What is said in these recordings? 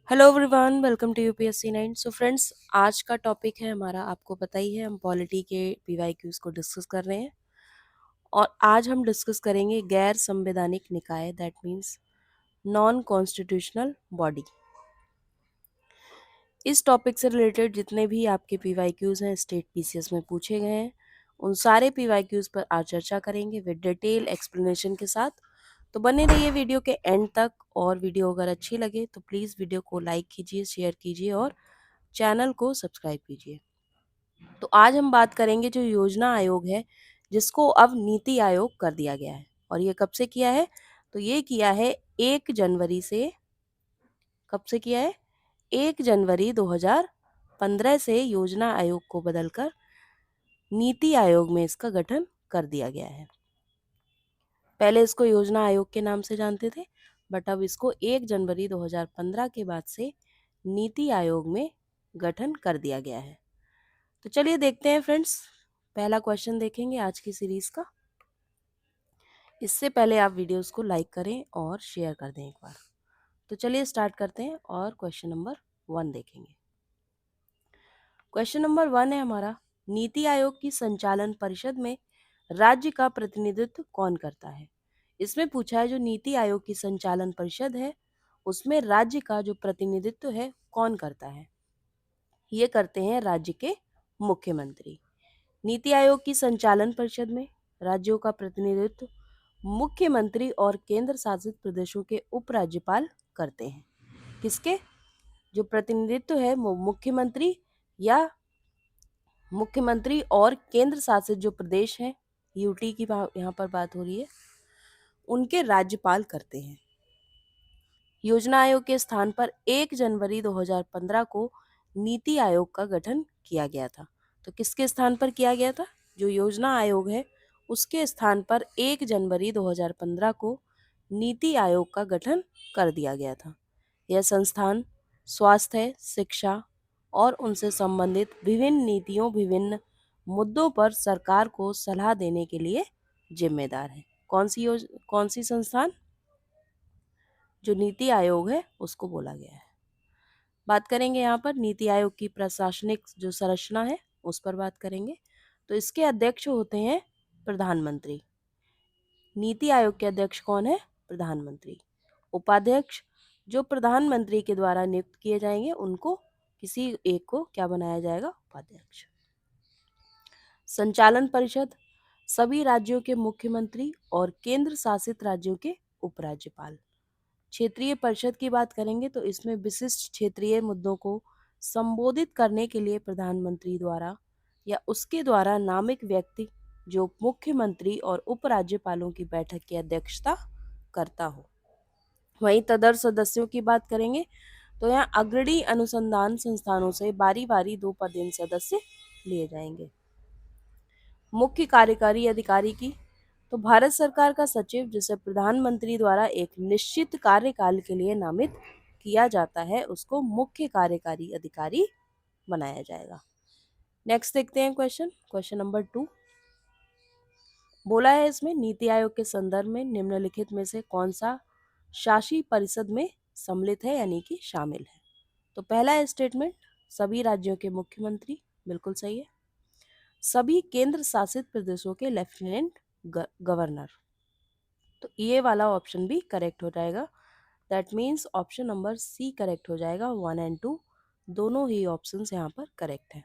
Hello everyone, welcome to UPSC 9। So friends, आज का topic है हमारा, आपको पता ही है, हम पॉलिटी के पीवाईक्यूज को डिस्कस कर रहे हैं। और आज हम डिस्कस करेंगे गैर संवैधानिक निकाय, that means non constitutional body. इस टॉपिक से रिलेटेड जितने भी आपके पीवाईक्यूज हैं स्टेट पीसीएस में पूछे गए हैं, उन सारे पीवाईक्यूज पर आज चर्चा करेंगे विद डिटेल एक्सप्लेनेशन के साथ। तो बने रहिए वीडियो के एंड तक। और वीडियो अगर अच्छी लगे तो प्लीज़ वीडियो को लाइक कीजिए, शेयर कीजिए और चैनल को सब्सक्राइब कीजिए। तो आज हम बात करेंगे जो योजना आयोग है, जिसको अब नीति आयोग कर दिया गया है। और ये कब से किया है? तो ये किया है 1 जनवरी से। कब से किया है? 1 जनवरी 2015 से योजना आयोग को बदलकर नीति आयोग में इसका गठन कर दिया गया है। पहले इसको योजना आयोग के नाम से जानते थे, बट अब इसको 1 जनवरी 2015 के बाद से नीति आयोग में गठन कर दिया गया है। तो चलिए देखते हैं फ्रेंड्स, पहला क्वेश्चन देखेंगे आज की सीरीज का। इससे पहले आप वीडियोस को लाइक करें और शेयर कर दें एक बार। तो चलिए स्टार्ट करते हैं और क्वेश्चन नंबर 1 देखेंगे। क्वेश्चन नंबर 1 है हमारा, नीति आयोग की संचालन परिषद में राज्य का प्रतिनिधित्व कौन करता है? इसमें पूछा है जो नीति आयोग की संचालन परिषद है उसमें राज्य का जो प्रतिनिधित्व है कौन करता है? ये करते हैं राज्य के मुख्यमंत्री। नीति आयोग की संचालन परिषद में राज्यों का प्रतिनिधित्व मुख्यमंत्री और केंद्र शासित प्रदेशों के उपराज्यपाल करते हैं। किसके जो प्रतिनिधित्व है वो मुख्यमंत्री या मुख्यमंत्री और केंद्र शासित जो प्रदेश हैं, यूटी की यहाँ पर बात हो रही है, उनके राज्यपाल करते हैं। योजना आयोग के स्थान पर 1 जनवरी 2015 को नीति आयोग का गठन किया गया था। तो किसके स्थान पर किया गया था? जो योजना आयोग है उसके स्थान पर 1 जनवरी 2015 को नीति आयोग का गठन कर दिया गया था। यह संस्थान स्वास्थ्य, शिक्षा और उनसे संबंधित विभिन्न नीतियों, विभिन्न मुद्दों पर सरकार को सलाह देने के लिए जिम्मेदार है। कौन सी संस्थान? जो नीति आयोग है उसको बोला गया है। बात करेंगे यहाँ पर नीति आयोग की प्रशासनिक जो संरचना है उस पर बात करेंगे। तो इसके अध्यक्ष होते हैं प्रधानमंत्री। नीति आयोग के अध्यक्ष कौन है? प्रधानमंत्री। उपाध्यक्ष जो प्रधानमंत्री के द्वारा नियुक्त किए जाएंगे उनको किसी एक को क्या बनाया जाएगा? उपाध्यक्ष। संचालन परिषद सभी राज्यों के मुख्यमंत्री और केंद्र शासित राज्यों के उपराज्यपाल। क्षेत्रीय परिषद की बात करेंगे तो इसमें विशिष्ट क्षेत्रीय मुद्दों को संबोधित करने के लिए प्रधानमंत्री द्वारा या उसके द्वारा नामित व्यक्ति जो मुख्यमंत्री और उपराज्यपालों की बैठक की अध्यक्षता करता हो। वहीं तदर्थ सदस्यों की बात करेंगे तो यहाँ अग्रणी अनुसंधान संस्थानों से बारी बारी 2 पदेन सदस्य लिए जाएंगे। मुख्य कार्यकारी अधिकारी की तो भारत सरकार का सचिव जिसे प्रधानमंत्री द्वारा एक निश्चित कार्यकाल के लिए नामित किया जाता है उसको मुख्य कार्यकारी अधिकारी बनाया जाएगा। नेक्स्ट देखते हैं क्वेश्चन नंबर 2। बोला है इसमें नीति आयोग के संदर्भ में निम्नलिखित में से कौन सा शासी परिषद में सम्मिलित है यानी कि शामिल है? तो पहला स्टेटमेंट सभी राज्यों के मुख्यमंत्री, बिल्कुल सही है। सभी केंद्र शासित प्रदेशों के लेफ्टिनेंट गवर्नर, तो ये वाला ऑप्शन भी करेक्ट हो जाएगा। That means option number C correct हो जाएगा। 1 और 2 दोनों ही ऑप्शंस यहाँ पर करेक्ट हैं।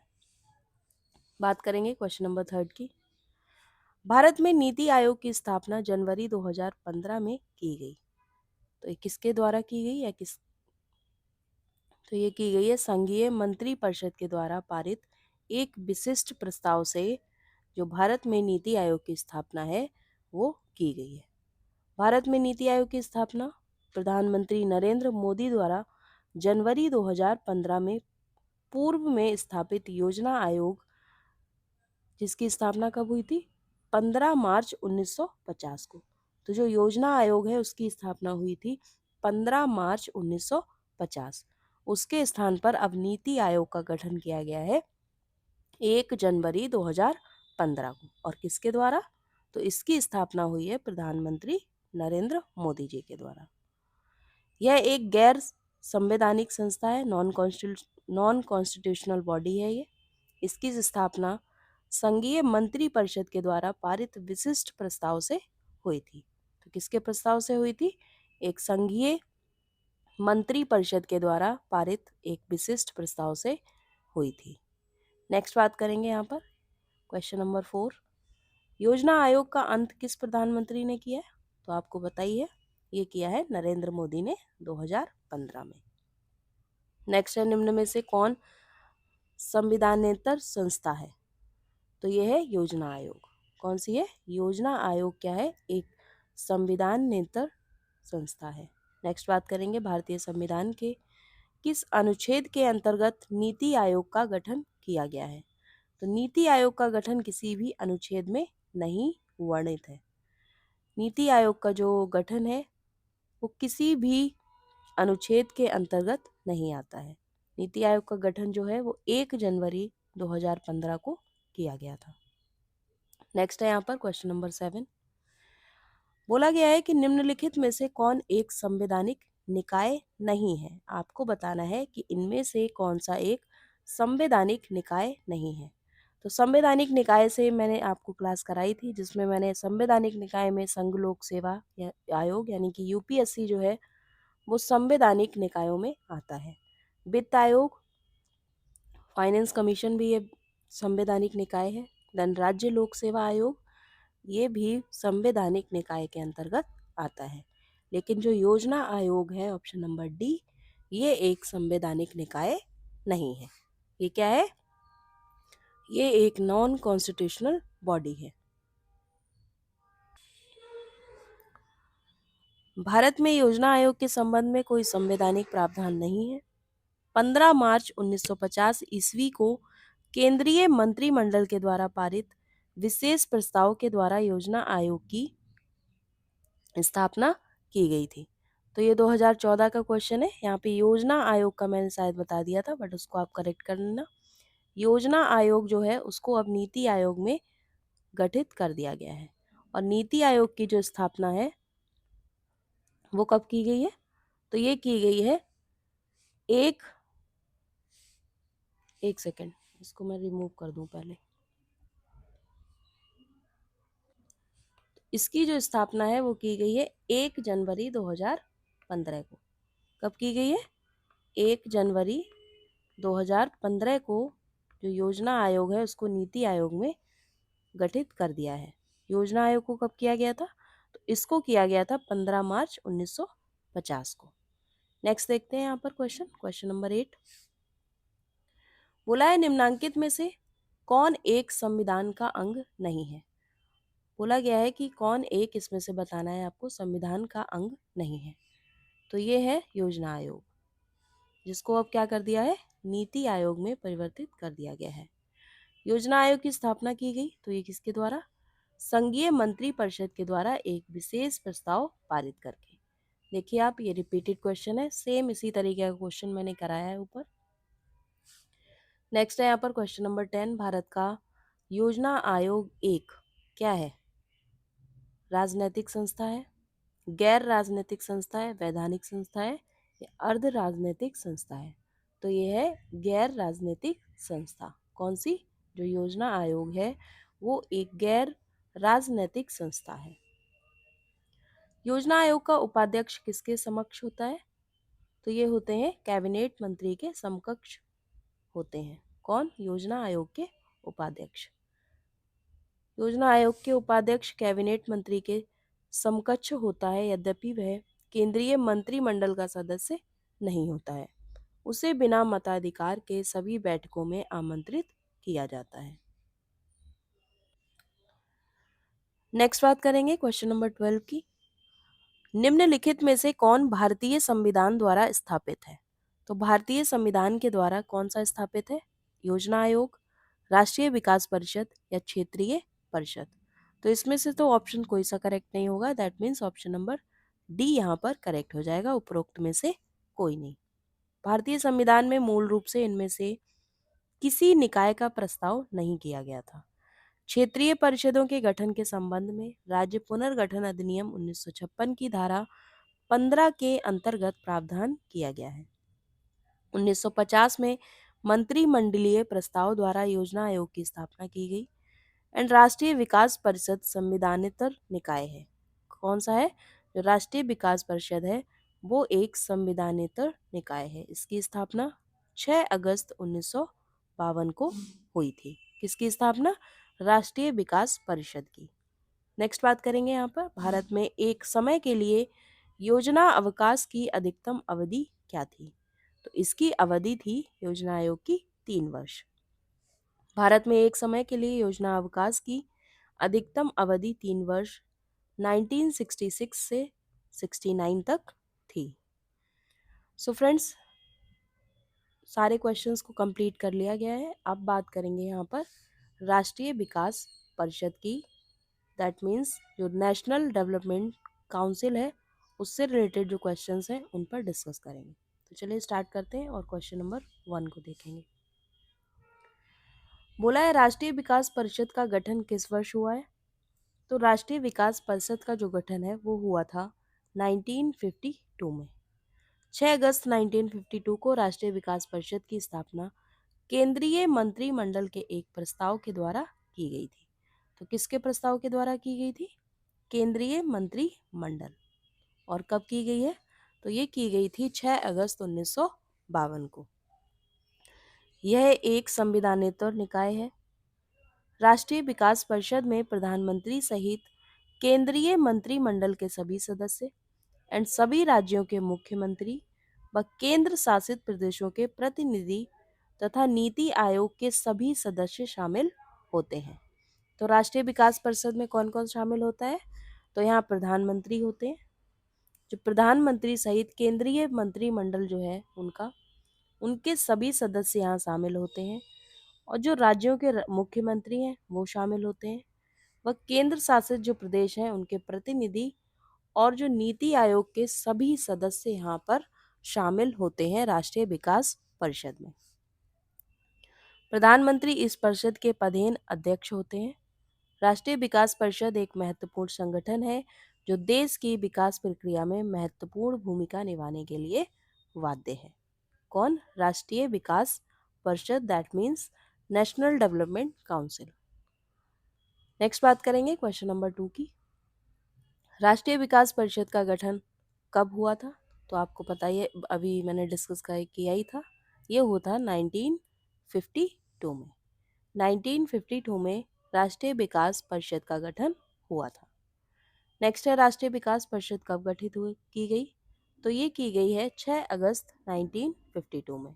बात करेंगे क्वेश्चन नंबर 3 की। भारत में नीति आयोग की स्थापना जनवरी 2015 में की गई। तो ये किसके द्वारा की गई या किस? तो ये की गई है संघीय मंत्री परिषद के द्वारा पारित एक विशिष्ट प्रस्ताव से जो भारत में नीति आयोग की स्थापना है वो की गई है। भारत में नीति आयोग की स्थापना प्रधानमंत्री नरेंद्र मोदी द्वारा जनवरी 2015 में पूर्व में स्थापित योजना आयोग, जिसकी स्थापना कब हुई थी? 15 मार्च 1950 को। तो जो योजना आयोग है उसकी स्थापना हुई थी 15 मार्च 1950। उसके स्थान पर अब नीति आयोग का गठन किया गया है 1 जनवरी 2015 को। और किसके द्वारा? तो इसकी स्थापना हुई है प्रधानमंत्री नरेंद्र मोदी जी के द्वारा। यह एक गैर संवैधानिक संस्था है, नॉन कॉन्स्टिट्यूशनल बॉडी है ये। इसकी स्थापना संघीय मंत्री परिषद के द्वारा पारित विशिष्ट प्रस्ताव से हुई थी। तो किसके प्रस्ताव से हुई थी? एक संघीय मंत्री परिषद के द्वारा पारित एक विशिष्ट प्रस्ताव से हुई थी। नेक्स्ट बात करेंगे यहाँ पर क्वेश्चन नंबर 4, योजना आयोग का अंत किस प्रधानमंत्री ने किया है? तो आपको बताइए, ये किया है नरेंद्र मोदी ने 2015 में। नेक्स्ट है, निम्न में से कौन संविधानेतर संस्था है? तो ये है योजना आयोग। कौन सी है? योजना आयोग क्या है? एक संविधानेतर संस्था है। नेक्स्ट बात करेंगे, भारतीय संविधान के किस अनुच्छेद के अंतर्गत नीति आयोग का गठन किया गया है? तो नीति आयोग का गठन किसी भी अनुच्छेद में नहीं वर्णित है। नीति आयोग का जो गठन है वो किसी भी अनुच्छेद के अंतर्गत नहीं आता है। नीति आयोग का गठन जो है वो 1 जनवरी 2015 को किया गया था। नेक्स्ट है यहाँ पर क्वेश्चन नंबर 7, बोला गया है कि निम्नलिखित में से कौन एक संवैधानिक निकाय नहीं है? आपको बताना है कि इनमें से कौन सा एक संवैधानिक निकाय नहीं है। तो संवैधानिक निकाय से मैंने आपको क्लास कराई थी, जिसमें मैंने संवैधानिक निकाय में संघ लोक सेवा आयोग यानी कि यूपीएससी जो है वो संवैधानिक निकायों में आता है। वित्त आयोग, फाइनेंस कमीशन भी ये संवैधानिक निकाय है। देन राज्य लोक सेवा आयोग, ये भी संवैधानिक निकाय के अंतर्गत आता है। लेकिन जो योजना आयोग है ऑप्शन नंबर डी, ये एक संवैधानिक निकाय नहीं है। ये क्या है? ये एक नॉन कॉन्स्टिट्यूशनल बॉडी है। भारत में योजना आयोग के संबंध में कोई संवैधानिक प्रावधान नहीं है। 15 मार्च 1950 ईस्वी को केंद्रीय मंत्रिमंडल के द्वारा पारित विशेष प्रस्ताव के द्वारा योजना आयोग की स्थापना की गई थी। तो ये 2014 का क्वेश्चन है। यहाँ पे योजना आयोग का मैंने शायद बता दिया था, बट उसको आप करेक्ट कर लेना। योजना आयोग जो है उसको अब नीति आयोग में गठित कर दिया गया है। और नीति आयोग की जो स्थापना है वो कब की गई है? तो ये की गई है एक सेकेंड, इसको मैं रिमूव कर दूं पहले। इसकी जो स्थापना है वो की गई है 1 जनवरी 2015 को। कब की गई है? 1 जनवरी 2015 को जो योजना आयोग है उसको नीति आयोग में गठित कर दिया है। योजना आयोग को कब किया गया था? तो इसको किया गया था 15 मार्च 1950 को। नेक्स्ट देखते हैं यहाँ पर क्वेश्चन नंबर 8, बोला है निम्नांकित में से कौन एक संविधान का अंग नहीं है? बोला गया है कि कौन एक इसमें से बताना है आपको संविधान का अंग नहीं है। तो ये है योजना आयोग, जिसको अब क्या कर दिया है? नीति आयोग में परिवर्तित कर दिया गया है। योजना आयोग की स्थापना की गई, तो ये किसके द्वारा? संघीय मंत्री परिषद के द्वारा एक विशेष प्रस्ताव पारित करके। देखिए आप, ये रिपीटेड क्वेश्चन है, सेम इसी तरीके का क्वेश्चन मैंने कराया है ऊपर। नेक्स्ट है यहाँ पर क्वेश्चन नंबर 10, भारत का योजना आयोग एक क्या है? राजनैतिक संस्था है, गैर राजनीतिक संस्था है, वैधानिक संस्था है या अर्ध राजनीतिक संस्था है? तो ये है गैर राजनीतिक संस्था। कौन सी? जो योजना आयोग है वो एक गैर राजनीतिक संस्था है। योजना आयोग का उपाध्यक्ष किसके समक्ष होता है? तो ये होते हैं कैबिनेट मंत्री के समकक्ष होते हैं। कौन? योजना आयोग के उपाध्यक्ष। योजना आयोग के उपाध्यक्ष कैबिनेट मंत्री के समकक्ष होता है, यद्यपि वह केंद्रीय मंत्रिमंडल का सदस्य नहीं होता है। उसे बिना मताधिकार के सभी बैठकों में आमंत्रित किया जाता है। नेक्स्ट बात करेंगे क्वेश्चन नंबर 12 की, निम्नलिखित में से कौन भारतीय संविधान द्वारा स्थापित है? तो भारतीय संविधान के द्वारा कौन सा स्थापित है? योजना आयोग, राष्ट्रीय विकास परिषद या क्षेत्रीय परिषद? तो इसमें से तो ऑप्शन कोई सा करेक्ट नहीं होगा, that means option number D यहाँ पर करेक्ट हो जाएगा, उपरोक्त में से कोई नहीं। भारतीय संविधान में मूल रूप से इनमें से किसी निकाय का प्रस्ताव नहीं किया गया था। क्षेत्रीय परिषदों के गठन के संबंध में राज्य पुनर्गठन अधिनियम 1956 की धारा 15 के अंतर्गत प्रावधान किया गया है। 1950 में मंत्रिमंडलीय प्रस्ताव द्वारा योजना आयोग की स्थापना की गई। एंड राष्ट्रीय विकास परिषद संविधानेतर निकाय है। कौन सा है? जो राष्ट्रीय विकास परिषद है वो एक संविधानेतर निकाय है। इसकी स्थापना 6 अगस्त 1952 को हुई थी। किसकी स्थापना? राष्ट्रीय विकास परिषद की। नेक्स्ट बात करेंगे यहाँ पर, भारत में एक समय के लिए योजना अवकाश की अधिकतम अवधि क्या थी? तो इसकी अवधि थी योजना आयोग की 3 वर्ष। भारत में एक समय के लिए योजना अवकाश की अधिकतम अवधि 3 वर्ष 1966 से 69 तक थी। सो फ्रेंड्स, सारे क्वेश्चंस को कंप्लीट कर लिया गया है। अब बात करेंगे यहाँ पर राष्ट्रीय विकास परिषद की, दैट मीन्स जो नेशनल डेवलपमेंट काउंसिल है उससे रिलेटेड जो क्वेश्चंस हैं उन पर डिस्कस करेंगे। तो चलिए स्टार्ट करते हैं और क्वेश्चन नंबर 1 को देखेंगे। बोला है राष्ट्रीय विकास परिषद का गठन किस वर्ष हुआ है? तो राष्ट्रीय विकास परिषद का जो गठन है वो हुआ था 1952 में। 6 अगस्त 1952 को राष्ट्रीय विकास परिषद की स्थापना केंद्रीय मंत्रिमंडल के एक प्रस्ताव के द्वारा की गई थी। तो किसके प्रस्ताव के द्वारा की गई थी? केंद्रीय मंत्रिमंडल। और कब की गई है? तो ये की गई थी 6 अगस्त 1952 को। यह एक संविधानेतर निकाय है। राष्ट्रीय विकास परिषद में प्रधानमंत्री सहित केंद्रीय मंत्रिमंडल के सभी सदस्य एंड सभी राज्यों के मुख्यमंत्री व केंद्र शासित प्रदेशों के प्रतिनिधि तथा नीति आयोग के सभी सदस्य शामिल होते हैं। तो राष्ट्रीय विकास परिषद में कौन कौन शामिल होता है? तो यहाँ प्रधानमंत्री होते हैं। जो प्रधानमंत्री सहित केंद्रीय मंत्रिमंडल जो है उनके सभी सदस्य यहाँ शामिल होते हैं। और जो राज्यों के मुख्यमंत्री हैं वो शामिल होते हैं। वह केंद्र शासित जो प्रदेश हैं उनके प्रतिनिधि और जो नीति आयोग के सभी सदस्य यहाँ पर शामिल होते हैं राष्ट्रीय विकास परिषद में। प्रधानमंत्री इस परिषद के पदेन अध्यक्ष होते हैं। राष्ट्रीय विकास परिषद एक महत्वपूर्ण संगठन है जो देश की विकास प्रक्रिया में महत्वपूर्ण भूमिका निभाने के लिए वाध्य है। कौन? राष्ट्रीय विकास परिषद, that means national development council. Next बात करेंगे क्वेश्चन नंबर 2 की। राष्ट्रीय विकास परिषद का गठन कब हुआ था? तो आपको पता ही है, अभी मैंने डिस्कस किया ही था। ये हुआ था 1952 में। 1952 में राष्ट्रीय विकास परिषद का गठन हुआ था। नेक्स्ट है राष्ट्रीय विकास परिषद कब गठित की गई? तो ये की गई है 6 अगस्त 1952 में।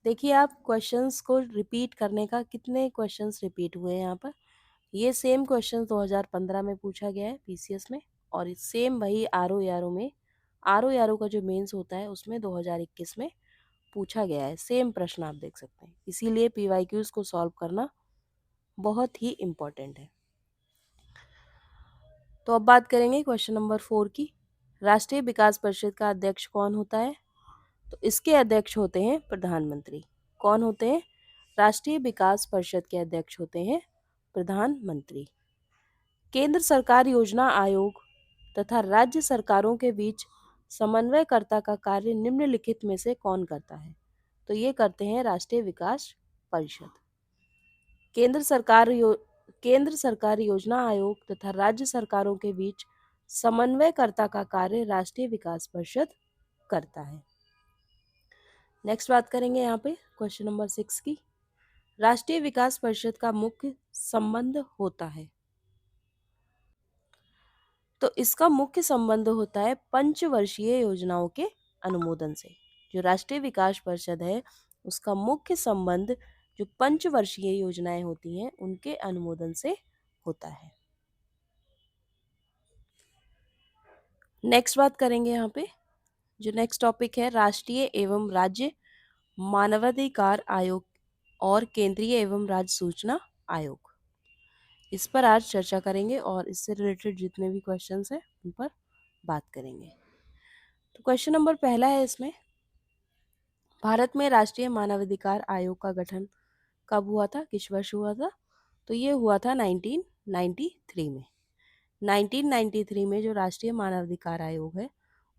देखिए आप क्वेश्चंस को रिपीट करने का, कितने क्वेश्चंस रिपीट हुए हैं यहाँ पर। ये सेम क्वेश्चन 2015 में पूछा गया है पीसीएस में, और सेम वही आरओ का जो मेंस होता है उसमें 2021 में पूछा गया है। सेम प्रश्न आप देख सकते हैं, इसीलिए पीवाईक्यूज को सॉल्व करना बहुत ही इम्पोर्टेंट है। तो अब बात करेंगे क्वेश्चन नंबर 4 की। राष्ट्रीय विकास परिषद का अध्यक्ष कौन होता है? तो इसके अध्यक्ष होते हैं प्रधानमंत्री। कौन होते हैं? राष्ट्रीय विकास परिषद के अध्यक्ष होते हैं प्रधानमंत्री। केंद्र सरकार योजना आयोग तथा राज्य सरकारों के बीच समन्वयकर्ता का कार्य निम्नलिखित में से कौन करता है? तो ये करते हैं राष्ट्रीय विकास परिषद। केंद्र सरकार योजना आयोग तथा राज्य सरकारों के बीच समन्वयकर्ता का कार्य राष्ट्रीय विकास परिषद करता है। नेक्स्ट बात करेंगे यहाँ पे क्वेश्चन नंबर 6 की। राष्ट्रीय विकास परिषद का मुख्य संबंध होता है। तो इसका मुख्य संबंध होता है पंचवर्षीय योजनाओं के अनुमोदन से। जो राष्ट्रीय विकास परिषद है उसका मुख्य संबंध जो पंचवर्षीय योजनाएं होती हैं उनके अनुमोदन से होता है। नेक्स्ट बात करेंगे यहाँ पे, जो नेक्स्ट टॉपिक है राष्ट्रीय एवं राज्य मानवाधिकार आयोग और केंद्रीय एवं राज्य सूचना आयोग। इस पर आज चर्चा करेंगे और इससे रिलेटेड जितने भी क्वेश्चंस हैं उन पर बात करेंगे। तो क्वेश्चन नंबर पहला है इसमें, भारत में राष्ट्रीय मानवाधिकार आयोग का गठन कब हुआ था, किस वर्ष हुआ था? तो ये हुआ था 1993 में। 1993 में जो राष्ट्रीय मानवाधिकार आयोग है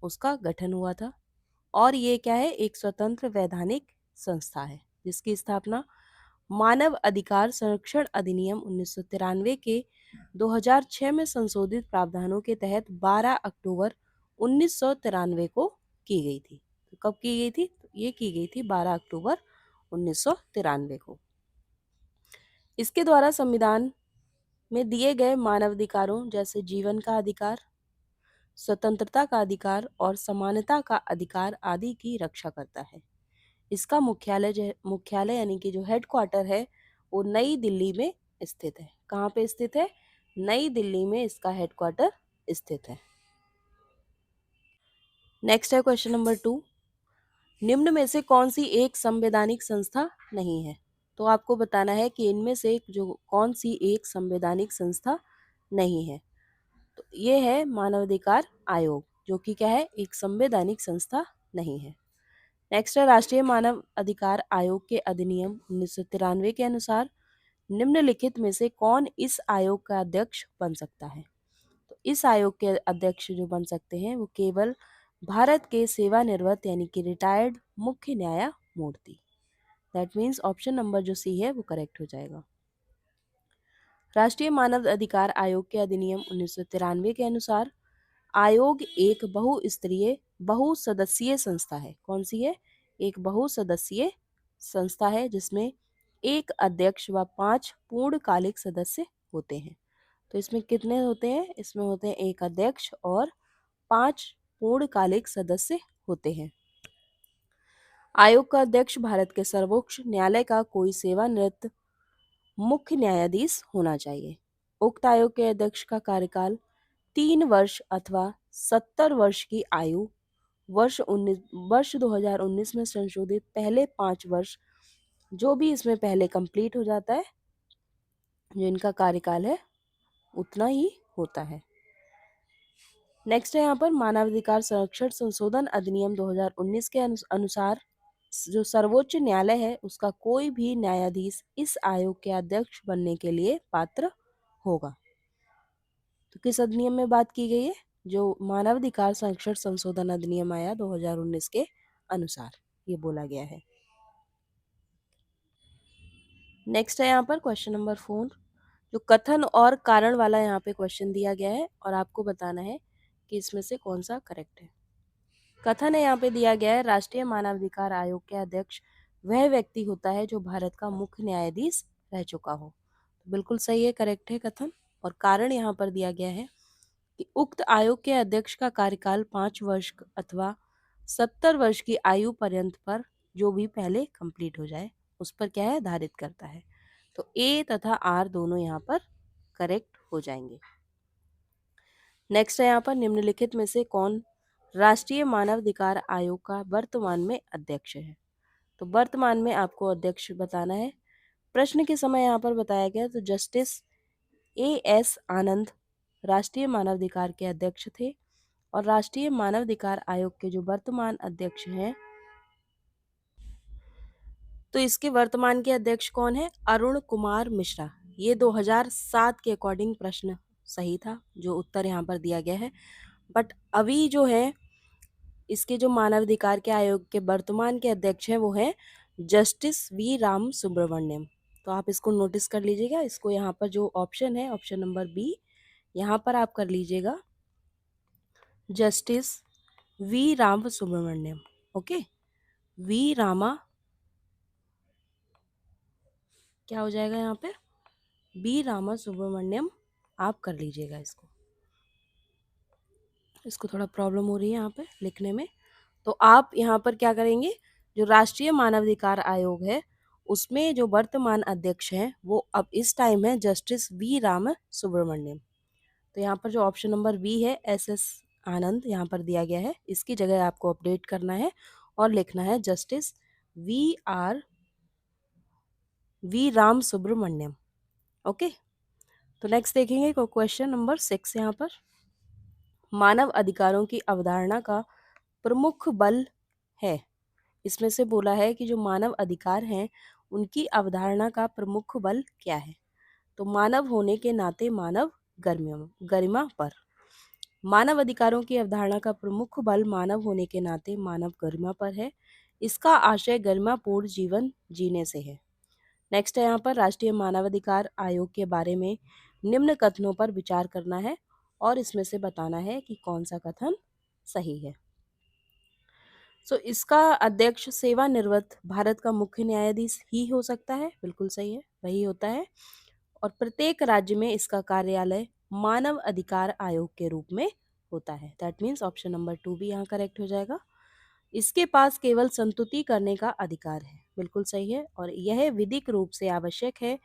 उसका गठन हुआ था। और ये क्या है, एक स्वतंत्र वैधानिक संस्था है जिसकी स्थापना मानव अधिकार संरक्षण अधिनियम 1993 के 2006 में संशोधित प्रावधानों के तहत 12 अक्टूबर 1993 को की गई थी। तो कब की गई थी? तो ये की गई थी 12 अक्टूबर 1993 को। इसके द्वारा संविधान में दिए गए मानवाधिकारों जैसे जीवन का अधिकार, स्वतंत्रता का अधिकार और समानता का अधिकार आदि की रक्षा करता है। इसका मुख्यालय यानी कि जो हेडक्वार्टर है वो नई दिल्ली में स्थित है। कहाँ पे स्थित है? नई दिल्ली में इसका हेडक्वार्टर स्थित है। नेक्स्ट है क्वेश्चन नंबर 2, निम्न में से कौन सी एक संवैधानिक संस्था नहीं है? तो आपको बताना है कि इनमें से जो कौन सी एक संवैधानिक संस्था नहीं है। तो ये है मानवाधिकार आयोग, जो कि क्या है, एक संवैधानिक संस्था नहीं है। नेक्स्ट है राष्ट्रीय मानव अधिकार आयोग के अधिनियम 1993 के अनुसार निम्नलिखित में से कौन इस आयोग का अध्यक्ष बन सकता है? तो इस आयोग के अध्यक्ष जो बन सकते हैं वो केवल भारत के सेवानिवृत्त यानी कि रिटायर्ड मुख्य न्यायमूर्ति। दैट मीन्स ऑप्शन नंबर जो सी है वो करेक्ट हो जाएगा। राष्ट्रीय मानव अधिकार आयोग के अधिनियम 1993 के अनुसार आयोग एक बहुसदस्यीय संस्था है। कौन सी है? एक बहुसदस्यीय संस्था है जिसमें एक अध्यक्ष व 5 पूर्णकालिक सदस्य होते हैं। तो इसमें कितने होते हैं? इसमें होते हैं एक अध्यक्ष और 5 पूर्णकालिक सदस्य होते हैं। आयोग का अध्यक्ष भारत के सर्वोच्च न्यायालय का कोई सेवानिवृत्त मुख्य न्यायाधीश होना चाहिए। उक्त आयोग के अध्यक्ष का कार्यकाल 3 वर्ष अथवा 70 वर्ष की आयु वर्ष 2019 में संशोधित पहले 5 वर्ष जो भी इसमें पहले कंप्लीट हो जाता है, जो इनका कार्यकाल है उतना ही होता है। नेक्स्ट है यहाँ पर मानवाधिकार संरक्षण संशोधन अधिनियम 2019 के अनुसार जो सर्वोच्च न्यायालय है उसका कोई भी न्यायाधीश इस आयोग के अध्यक्ष बनने के लिए पात्र होगा। तो किस अधिनियम में बात की गई है? जो मानवाधिकार संरक्षण संशोधन अधिनियम आया 2019 के अनुसार ये बोला गया है। नेक्स्ट है यहाँ पर क्वेश्चन नंबर 4, जो कथन और कारण वाला यहाँ पे क्वेश्चन दिया गया है और आपको बताना है कि इसमें से कौन सा करेक्ट है। कथन है यहाँ पे दिया गया है, राष्ट्रीय मानवाधिकार आयोग के अध्यक्ष वह व्यक्ति होता है जो भारत का मुख्य न्यायाधीश रह चुका हो। तो बिल्कुल सही है, करेक्ट है कथन। और कारण यहाँ पर दिया गया है कि उक्त आयोग के अध्यक्ष का कार्यकाल 5 वर्ष अथवा 70 वर्ष की आयु पर्यंत पर जो भी पहले कंप्लीट हो जाए उस पर क्या है, आधारित करता है। तो ए तथा आर दोनों यहाँ पर करेक्ट हो जाएंगे। नेक्स्ट है यहाँ पर निम्नलिखित में से कौन राष्ट्रीय मानवाधिकार आयोग का वर्तमान में अध्यक्ष है? तो वर्तमान में आपको अध्यक्ष बताना है। प्रश्न के समय यहाँ पर बताया गया तो जस्टिस एएस आनंद राष्ट्रीय मानवाधिकार के अध्यक्ष थे और राष्ट्रीय मानवाधिकार आयोग के जो वर्तमान अध्यक्ष हैं, तो इसके वर्तमान के अध्यक्ष कौन है? अरुण कुमार मिश्रा। ये 2007 के अकॉर्डिंग प्रश्न सही था जो उत्तर यहाँ पर दिया गया है। बट अभी जो है इसके जो मानवाधिकार के आयोग के वर्तमान के अध्यक्ष हैं वो हैं जस्टिस वी राम सुब्रमण्यम। तो आप इसको नोटिस कर लीजिएगा, इसको यहाँ पर जो ऑप्शन है ऑप्शन नंबर बी यहाँ पर आप कर लीजिएगा, justice V Ram Subramaniam. Okay, V Rama क्या हो जाएगा यहाँ पे, बी रामा सुब्रमण्यम आप कर लीजिएगा। इसको थोड़ा प्रॉब्लम हो रही है यहाँ पे लिखने में, तो आप यहाँ पर क्या करेंगे, जो राष्ट्रीय मानवाधिकार आयोग है उसमें जो वर्तमान अध्यक्ष हैं वो अब इस टाइम है जस्टिस वी राम सुब्रमण्यम। तो यहाँ पर जो ऑप्शन नंबर बी है एस आनंद यहाँ पर दिया गया है, इसकी जगह आपको अपडेट करना है और लिखना है justice V Ram Subramaniam. Okay, तो नेक्स्ट देखेंगे क्वेश्चन नंबर 6 यहाँ पर, मानव अधिकारों की अवधारणा का प्रमुख बल है। इसमें से बोला है कि जो मानव अधिकार हैं उनकी अवधारणा का प्रमुख बल क्या है? तो मानव होने के नाते मानव गरिमा पर। मानव अधिकारों की अवधारणा का प्रमुख बल मानव होने के नाते मानव गरिमा पर है। इसका आशय गरिमापूर्ण जीवन जीने से है। नेक्स्ट है यहाँ पर राष्ट्रीय मानवाधिकार आयोग के बारे में निम्न कथनों पर विचार करना है और इसमें से बताना है कि कौन सा कथन सही है। इसका अध्यक्ष सेवानिवृत्त भारत का मुख्य न्यायाधीश ही हो सकता है, बिल्कुल सही है, वही होता है। और प्रत्येक राज्य में इसका कार्यालय मानव अधिकार आयोग के रूप में होता है। दैट मीन्स ऑप्शन नंबर 2 भी यहाँ करेक्ट हो जाएगा। इसके पास केवल संतुति करने का अधिकार है, बिल्कुल सही है। और यह विधिक रूप से आवश्यक है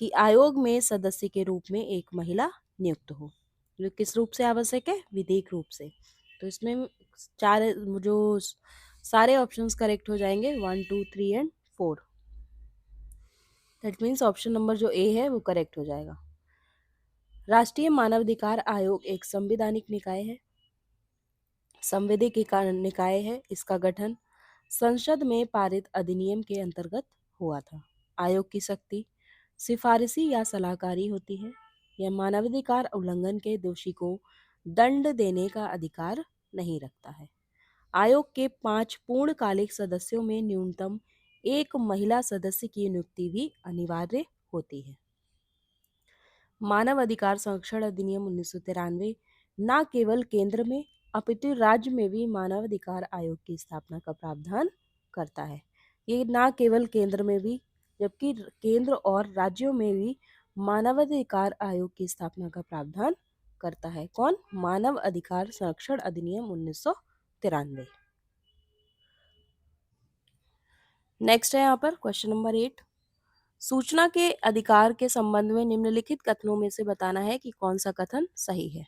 कि आयोग में सदस्य के रूप में एक महिला नियुक्त हो। जो किस रूप से आवश्यक है? विधिक रूप से। तो इसमें चार जो सारे ऑप्शंस करेक्ट हो जाएंगे, 1, 2, 3 and 4। That means option number जो ए है वो करेक्ट हो जाएगा। राष्ट्रीय मानवाधिकार आयोग एक संवैधानिक निकाय है, संवैधानिक निकाय है। इसका गठन संसद में पारित अधिनियम के अंतर्गत हुआ था। आयोग की शक्ति सिफारिशी या सलाहकारी होती है। यह मानवाधिकार उल्लंघन के दोषी को दंड देने का अधिकार नहीं रखता है। आयोग के 5 पूर्णकालिक सदस्यों में न्यूनतम एक महिला सदस्य की नियुक्ति भी अनिवार्य होती है। मानव अधिकार संरक्षण अधिनियम 1993 न केवल केंद्र में अपितु राज्य में भी मानव अधिकार आयोग की स्थापना का प्रावधान करता है। ये न केवल केंद्र में भी, जबकि केंद्र और राज्यों में भी मानवाधिकार आयोग की स्थापना का प्रावधान करता है। कौन? मानव अधिकार संरक्षण अधिनियम 1993। नेक्स्ट है यहाँ पर क्वेश्चन नंबर 8। सूचना के अधिकार के संबंध में निम्नलिखित कथनों में से बताना है कि कौन सा कथन सही है।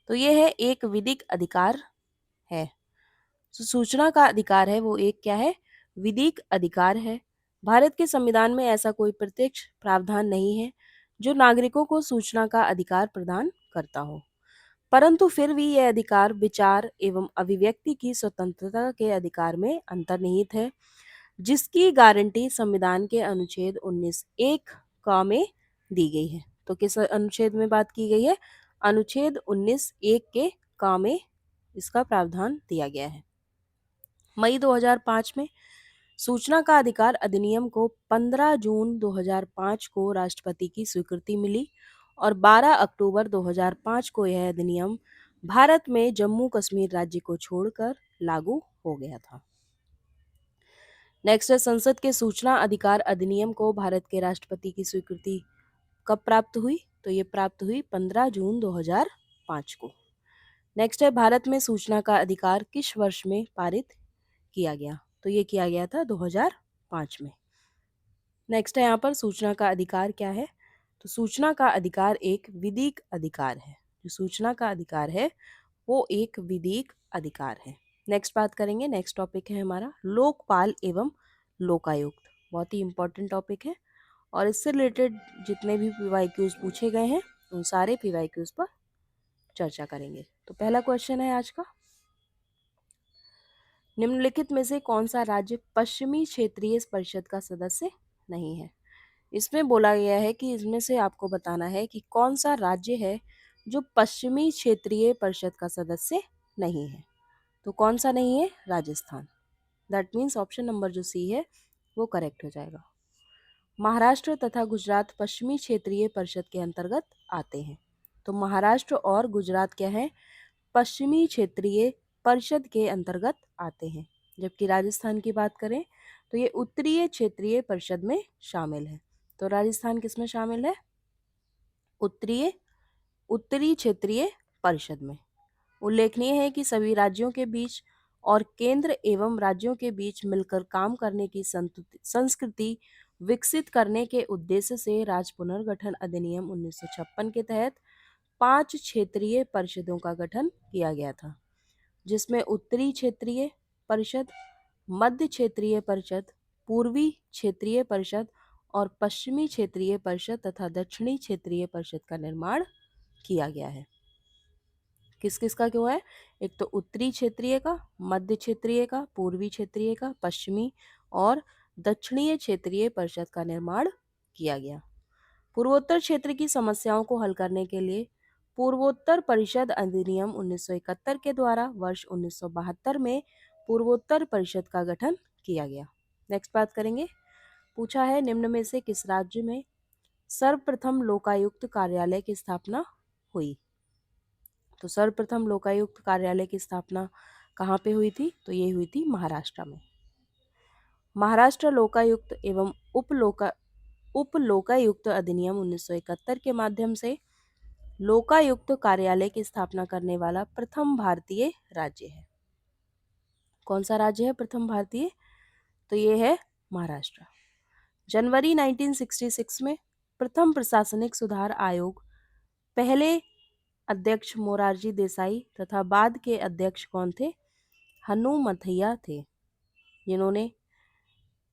तो ये है एक विधिक अधिकार है। सूचना का अधिकार है वो एक क्या है? विधिक अधिकार है। भारत के संविधान में ऐसा कोई प्रत्यक्ष प्रावधान नहीं है जो नागरिकों को सूचना का अधिकार प्रदान करता हो, परंतु फिर भी यह अधिकार विचार एवं अभिव्यक्ति की स्वतंत्रता के अधिकार में अंतर्निहित है, जिसकी गारंटी संविधान के अनुच्छेद 19(1) क में दी गई है। तो किस अनुच्छेद में बात की गई है? अनुच्छेद 19(1) के क में इसका प्रावधान दिया गया है। मई 2005 में सूचना का अधिकार अधिनियम को 15 जून 2005 को राष्ट्रपति की स्वीकृति मिली और 12 अक्टूबर 2005 को यह अधिनियम भारत में जम्मू कश्मीर राज्य को छोड़कर लागू हो गया था। नेक्स्ट है संसद के सूचना अधिकार अधिनियम को भारत के राष्ट्रपति की स्वीकृति कब प्राप्त हुई? तो ये प्राप्त हुई 15 जून 2005 को। नेक्स्ट है भारत में सूचना का अधिकार किस वर्ष में पारित किया गया? तो ये किया गया था 2005 में। नेक्स्ट है यहाँ पर सूचना का अधिकार क्या है? तो सूचना का अधिकार एक विधिक अधिकार है। जो सूचना का अधिकार है वो एक विधिक अधिकार है। नेक्स्ट बात करेंगे, नेक्स्ट टॉपिक है हमारा लोकपाल एवं लोकायुक्त। बहुत ही इंपॉर्टेंट टॉपिक है और इससे रिलेटेड जितने भी पीवाईक्यूज पूछे गए हैं उन सारे पीवाईक्यूज पर चर्चा करेंगे। तो पहला क्वेश्चन है आज का, निम्नलिखित में से कौन सा राज्य पश्चिमी क्षेत्रीय परिषद का सदस्य नहीं है? इसमें बोला गया है कि इसमें से आपको बताना है कि कौन सा राज्य है जो पश्चिमी क्षेत्रीय परिषद का सदस्य नहीं है। तो कौन सा नहीं है? Rajasthan. That means option number जो सी है वो करेक्ट हो जाएगा। महाराष्ट्र तथा गुजरात पश्चिमी क्षेत्रीय परिषद के अंतर्गत आते हैं। तो महाराष्ट्र और गुजरात क्या है? पश्चिमी क्षेत्रीय परिषद के अंतर्गत आते हैं। जबकि राजस्थान की बात करें तो ये उत्तरीय क्षेत्रीय परिषद में शामिल है। तो राजस्थान किस में शामिल है? उत्तरी क्षेत्रीय परिषद में। उल्लेखनीय है कि सभी राज्यों के बीच और केंद्र एवं राज्यों के बीच मिलकर काम करने की संस्कृति विकसित करने के उद्देश्य से राज्य पुनर्गठन अधिनियम 1956 के तहत 5 क्षेत्रीय परिषदों का गठन किया गया था, जिसमें उत्तरी क्षेत्रीय परिषद, मध्य क्षेत्रीय परिषद, पूर्वी क्षेत्रीय परिषद और पश्चिमी क्षेत्रीय परिषद तथा दक्षिणी क्षेत्रीय परिषद का निर्माण किया गया है। किस किस का क्यों है? एक तो उत्तरी क्षेत्रीय का, मध्य क्षेत्रीय का, पूर्वी क्षेत्रीय का, पश्चिमी और दक्षिणीय क्षेत्रीय परिषद का निर्माण किया गया। पूर्वोत्तर क्षेत्र की समस्याओं को हल करने के लिए पूर्वोत्तर परिषद अधिनियम 1971 के द्वारा वर्ष 1972 में पूर्वोत्तर परिषद का गठन किया गया। नेक्स्ट बात करेंगे, पूछा है निम्न में से किस राज्य में सर्वप्रथम लोकायुक्त कार्यालय की स्थापना हुई। तो सर्वप्रथम लोकायुक्त कार्यालय की स्थापना कहाँ पे हुई थी? तो ये हुई थी महाराष्ट्र में। महाराष्ट्र लोकायुक्त एवं उप लोकायुक्त अधिनियम 1971 के माध्यम से लोकायुक्त कार्यालय की स्थापना करने वाला प्रथम भारतीय राज्य है। कौन सा राज्य है प्रथम भारतीय? तो ये है महाराष्ट्र। जनवरी 1966 में प्रथम प्रशासनिक सुधार आयोग पहले अध्यक्ष मोरारजी देसाई तथा बाद के अध्यक्ष कौन थे? हनुमंथैया थे, जिन्होंने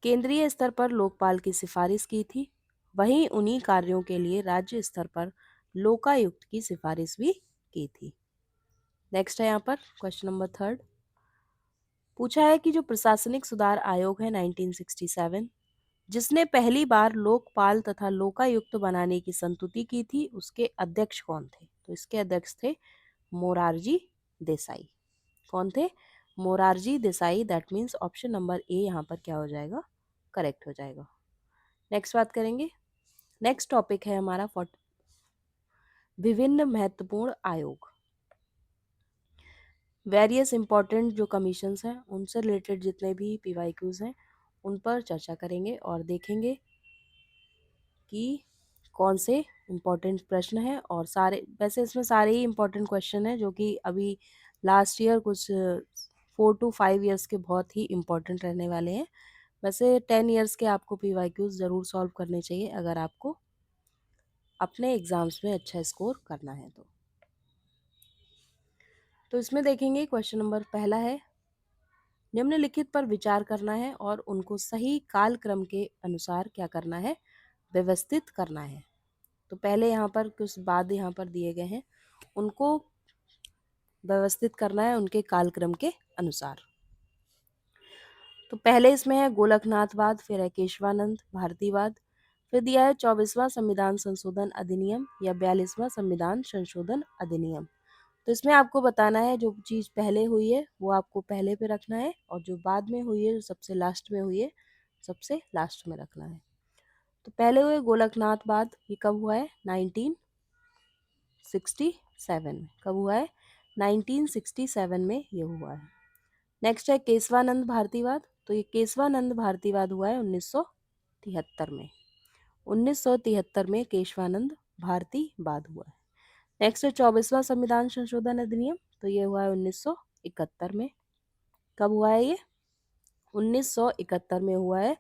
केंद्रीय स्तर पर लोकपाल की सिफारिश की थी। वहीं उन्हीं कार्यों के लिए राज्य स्तर पर लोकायुक्त की सिफारिश भी की थी। नेक्स्ट है यहाँ पर क्वेश्चन नंबर 3, पूछा है कि जो प्रशासनिक सुधार आयोग है 1967, जिसने पहली बार लोकपाल तथा लोकायुक्त बनाने की संस्तुति की थी, उसके अध्यक्ष कौन थे? तो इसके अध्यक्ष थे मोरारजी देसाई। कौन थे? Morarji Desai. That means option number A यहाँ पर क्या हो जाएगा? करेक्ट हो जाएगा। नेक्स्ट बात करेंगे, नेक्स्ट टॉपिक है हमारा विभिन्न महत्वपूर्ण आयोग। वेरियस इंपॉर्टेंट जो कमीशंस हैं उनसे रिलेटेड जितने भी पीवाईक्यूज हैं उन पर चर्चा करेंगे और देखेंगे कि कौन से इम्पोर्टेंट प्रश्न हैं। और सारे, वैसे इसमें सारे ही इम्पोर्टेंट क्वेश्चन हैं जो कि अभी लास्ट ईयर कुछ 4 to 5 ईयर्स के बहुत ही इम्पोर्टेंट रहने वाले हैं। वैसे 10 ईयर्स के आपको पीवाईक्यूज ज़रूर सॉल्व करने चाहिए अगर आपको अपने एग्ज़ाम्स में अच्छा स्कोर करना है तो इसमें देखेंगे क्वेश्चन नंबर पहला है, निम्नलिखित पर विचार करना है और उनको सही कालक्रम के अनुसार क्या करना है? व्यवस्थित करना है। तो पहले यहाँ पर कुछ बाद यहाँ पर दिए गए हैं, उनको व्यवस्थित करना है उनके कालक्रम के अनुसार। तो पहले इसमें है गोलकनाथवाद, फिर है केशवानंद भारतीवाद, फिर दिया है 24वां संविधान संशोधन अधिनियम या 42वां संविधान संशोधन अधिनियम। तो इसमें आपको बताना है जो चीज़ पहले हुई है वो आपको पहले पे रखना है और जो बाद में हुई है, जो सबसे लास्ट में हुई है, सबसे लास्ट में रखना है। तो पहले हुए गोलकनाथवाद, ये कब हुआ है? 1967 में। कब हुआ है? 1967 में ये हुआ है। नेक्स्ट है केशवानंद भारतीवाद, तो ये केशवानंद भारतीवाद हुआ है 1973 में। 1973 में केशवानंद भारतीवाद हुआ है। नेक्स्ट है 24वां संविधान संशोधन अधिनियम, तो ये हुआ है 1971 में। कब हुआ है ये? 1971 में हुआ है।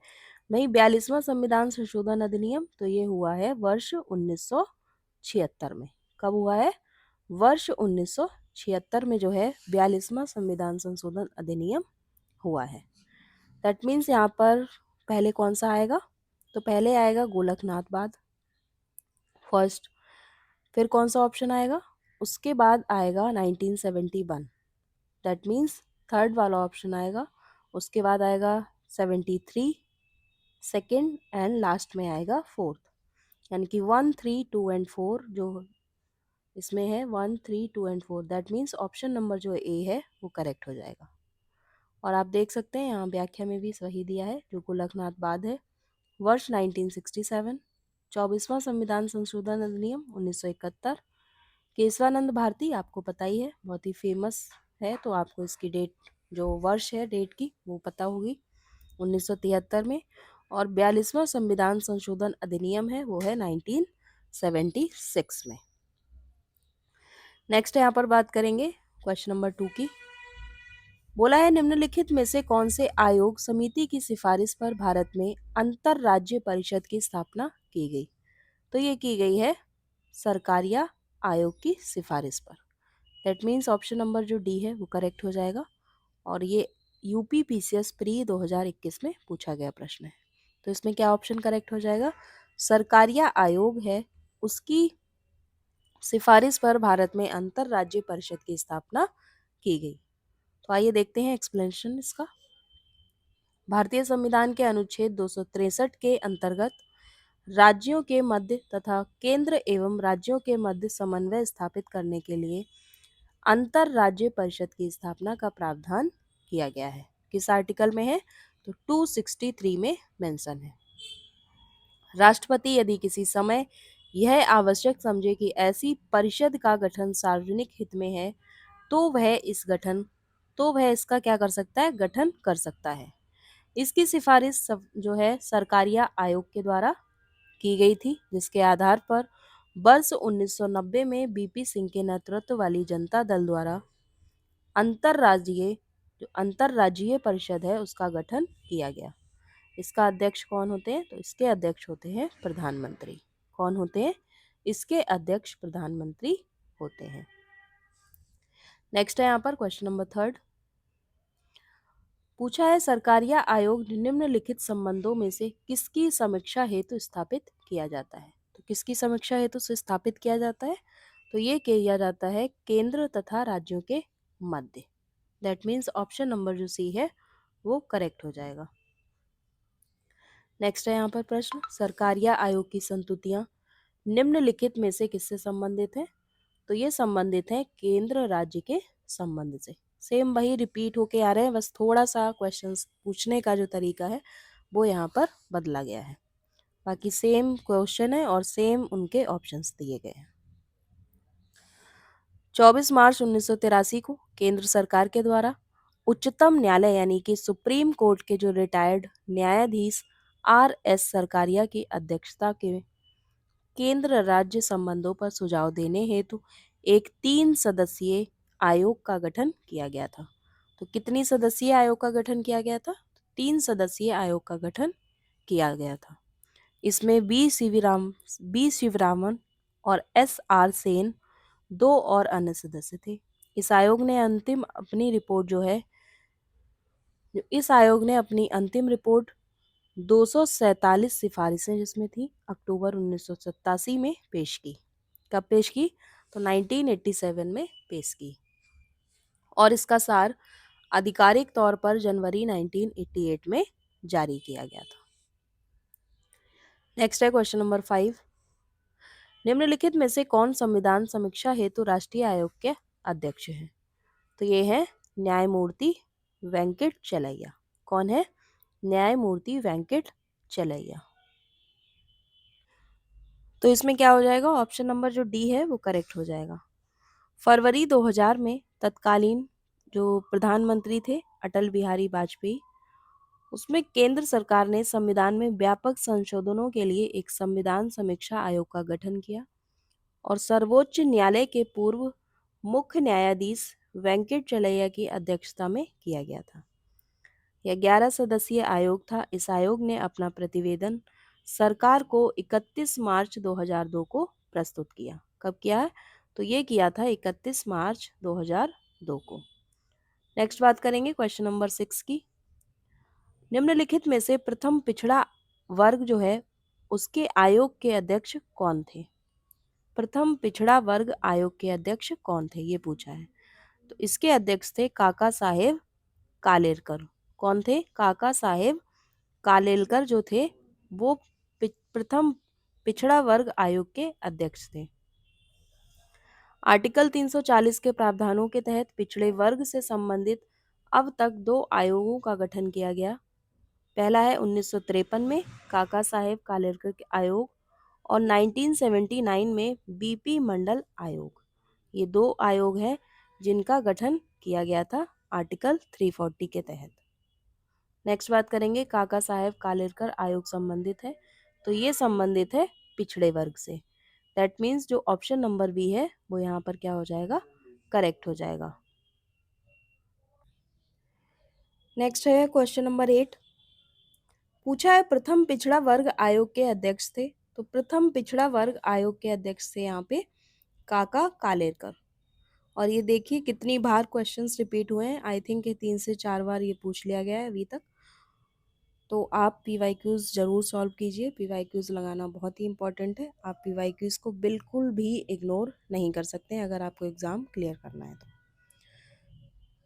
वहीं 42वां संविधान संशोधन अधिनियम, तो ये हुआ है वर्ष 1976 में। कब हुआ है? वर्ष 1976 में जो है 42वां संविधान संशोधन अधिनियम हुआ है। दैट मीन्स यहाँ पर पहले कौन सा आएगा? तो पहले आएगा गोलकनाथवाद फर्स्ट, फिर कौन सा ऑप्शन आएगा? उसके बाद आएगा 1971, दैट मीन्स थर्ड वाला ऑप्शन आएगा। उसके बाद आएगा 73 सेकेंड एंड लास्ट में आएगा फोर्थ, यानी कि 1, 3, 2 एंड 4 जो इसमें है 1, 3, 2 and 4, that means option number जो ए है वो करेक्ट हो जाएगा। और आप देख सकते हैं यहाँ व्याख्या में भी सही दिया है, जो गोलकनाथवाद है वर्ष 1967, 24वां संविधान संशोधन अधिनियम 1971, केशवानंद भारती आपको पता ही है, बहुत ही फेमस है, तो आपको इसकी डेट जो वर्ष है डेट की वो पता होगी 1973 में। और 42वां संविधान संशोधन अधिनियम है वो है 1976 में। नेक्स्ट यहाँ पर बात करेंगे क्वेश्चन नंबर 2 की। बोला है निम्नलिखित में से कौन से आयोग समिति की सिफारिश पर भारत में अंतरराज्य परिषद की स्थापना की गई? तो ये की गई है सरकारिया आयोग की सिफारिश पर। दैट मीन्स ऑप्शन नंबर जो डी है वो करेक्ट हो जाएगा। और ये यूपी पीसीएस प्री 2021 में पूछा गया प्रश्न है। तो इसमें क्या ऑप्शन करेक्ट हो जाएगा? सरकारिया आयोग है, उसकी सिफारिश पर भारत में अंतरराज्य परिषद की स्थापना की गई। तो आइए देखते हैं एक्सप्लेनेशन इसका। भारतीय संविधान के अनुच्छेद 263 के अंतर्गत राज्यों के मध्य तथा केंद्र एवं राज्यों के मध्य समन्वय स्थापित करने के लिए अंतर राज्य परिषद की स्थापना का प्रावधान किया गया है। किस आर्टिकल में है? तो 263 में मेंशन है। राष्ट्रपति यदि किसी समय यह आवश्यक समझे कि ऐसी परिषद का गठन सार्वजनिक हित में है तो वह इसका क्या कर सकता है? गठन कर सकता है। इसकी सिफारिश जो है सरकारिया आयोग के द्वारा की गई थी, जिसके आधार पर वर्ष 1990 में बीपी सिंह के नेतृत्व वाली जनता दल द्वारा अंतरराज्यीय जो अंतरराज्यीय परिषद है उसका गठन किया गया। इसका अध्यक्ष कौन होते हैं? तो इसके अध्यक्ष होते हैं प्रधानमंत्री। कौन होते हैं? इसके अध्यक्ष प्रधानमंत्री होते हैं। नेक्स्ट है यहाँ पर क्वेश्चन नंबर 3 पूछा है, सरकारिया आयोग निम्नलिखित संबंधों में से किसकी समीक्षा हेतु स्थापित किया जाता है? तो किसकी समीक्षा हेतु से स्थापित किया जाता है? तो ये किया जाता है केंद्र तथा राज्यों के मध्य। दैट मीन्स ऑप्शन नंबर जो सी है वो करेक्ट हो जाएगा। नेक्स्ट है यहाँ पर प्रश्न, सरकारिया आयोग की संस्तुतियां निम्नलिखित में से किससे संबंधित है? तो ये संबंधित है केंद्र राज्य के संबंध से। सेम वही रिपीट होके आ रहे हैं, बस थोड़ा सा क्वेश्चंस पूछने का जो तरीका है वो यहाँ पर बदला गया है। बाकी सेम क्वेश्चन है और सेम उनके ऑप्शंस दिए गए हैं। 24 मार्च 1983 को केंद्र सरकार के द्वारा उच्चतम न्यायालय यानी कि सुप्रीम कोर्ट के जो रिटायर्ड न्यायाधीश RS सरकारिया की अध्यक्षता के केंद्र राज्य संबंधों पर सुझाव देने हेतु एक 3 सदस्यीय आयोग का गठन किया गया था। तो कितनी सदस्यीय आयोग का गठन किया गया था? 3 सदस्यीय आयोग का गठन किया गया था। इसमें बी शिवरामन और SR सेन 2 और अन्य सदस्य थे। इस आयोग ने अपनी अंतिम रिपोर्ट 247 सिफारिशें जिसमें थी अक्टूबर 1987 में पेश की। कब पेश की? तो 1987 में पेश की और इसका सार आधिकारिक तौर पर जनवरी 1988 में जारी किया गया था। नेक्स्ट है क्वेश्चन नंबर 5 निम्नलिखित में से कौन संविधान समीक्षा हेतु राष्ट्रीय आयोग के अध्यक्ष हैं? तो ये है न्यायमूर्ति वेंकट चलैया। कौन है? न्यायमूर्ति वेंकट चलैया। तो इसमें क्या हो जाएगा? ऑप्शन नंबर जो डी है वो करेक्ट हो जाएगा। फरवरी 2000 में तत्कालीन जो प्रधानमंत्री थे अटल बिहारी वाजपेयी, उसमें केंद्र सरकार ने संविधान में व्यापक संशोधनों के लिए एक संविधान समीक्षा आयोग का गठन किया और सर्वोच्च न्यायालय के पूर्व मुख्य न्यायाधीश वेंकट चलैया की अध्यक्षता में किया गया था। यह 11 सदस्यीय आयोग था। इस आयोग ने अपना प्रतिवेदन सरकार को 31 मार्च 2002 को प्रस्तुत किया। कब किया है? तो ये किया था 31 मार्च 2002 को। नेक्स्ट बात करेंगे क्वेश्चन नंबर 6 की। निम्नलिखित में से प्रथम पिछड़ा वर्ग जो है उसके आयोग के अध्यक्ष कौन थे? प्रथम पिछड़ा वर्ग आयोग के अध्यक्ष कौन थे ये पूछा है। तो इसके अध्यक्ष थे काका साहेब कालेलकर। कौन थे? काका साहेब कालेलकर जो थे वो प्रथम पिछड़ा वर्ग आयोग के अध्यक्ष थे। आर्टिकल 340 के प्रावधानों के तहत पिछड़े वर्ग से संबंधित अब तक 2 आयोगों का गठन किया गया। पहला है 1953 में काका साहेब कालेलकर आयोग और 1979 में बीपी मंडल आयोग। ये 2 आयोग हैं जिनका गठन किया गया था आर्टिकल 340 के तहत। नेक्स्ट बात करेंगे काका साहेब कालेलकर आयोग संबंधित है, तो ये संबंधित है पिछड़े वर्ग से। दैट मीन्स जो ऑप्शन नंबर बी है वो यहाँ पर क्या हो जाएगा? करेक्ट हो जाएगा। नेक्स्ट है क्वेश्चन नंबर 8 पूछा है प्रथम पिछड़ा वर्ग आयोग के अध्यक्ष थे। तो प्रथम पिछड़ा वर्ग आयोग के अध्यक्ष थे यहाँ पे काका कालेलकर। और ये देखिए कितनी बार क्वेश्चंस रिपीट हुए हैं। आई थिंक 3 से 4 बार ये पूछ लिया गया है अभी तक। तो आप PYQs ज़रूर सॉल्व कीजिए। PYQs लगाना बहुत ही इंपॉर्टेंट है। आप PYQs को बिल्कुल भी इग्नोर नहीं कर सकते अगर आपको एग्ज़ाम क्लियर करना है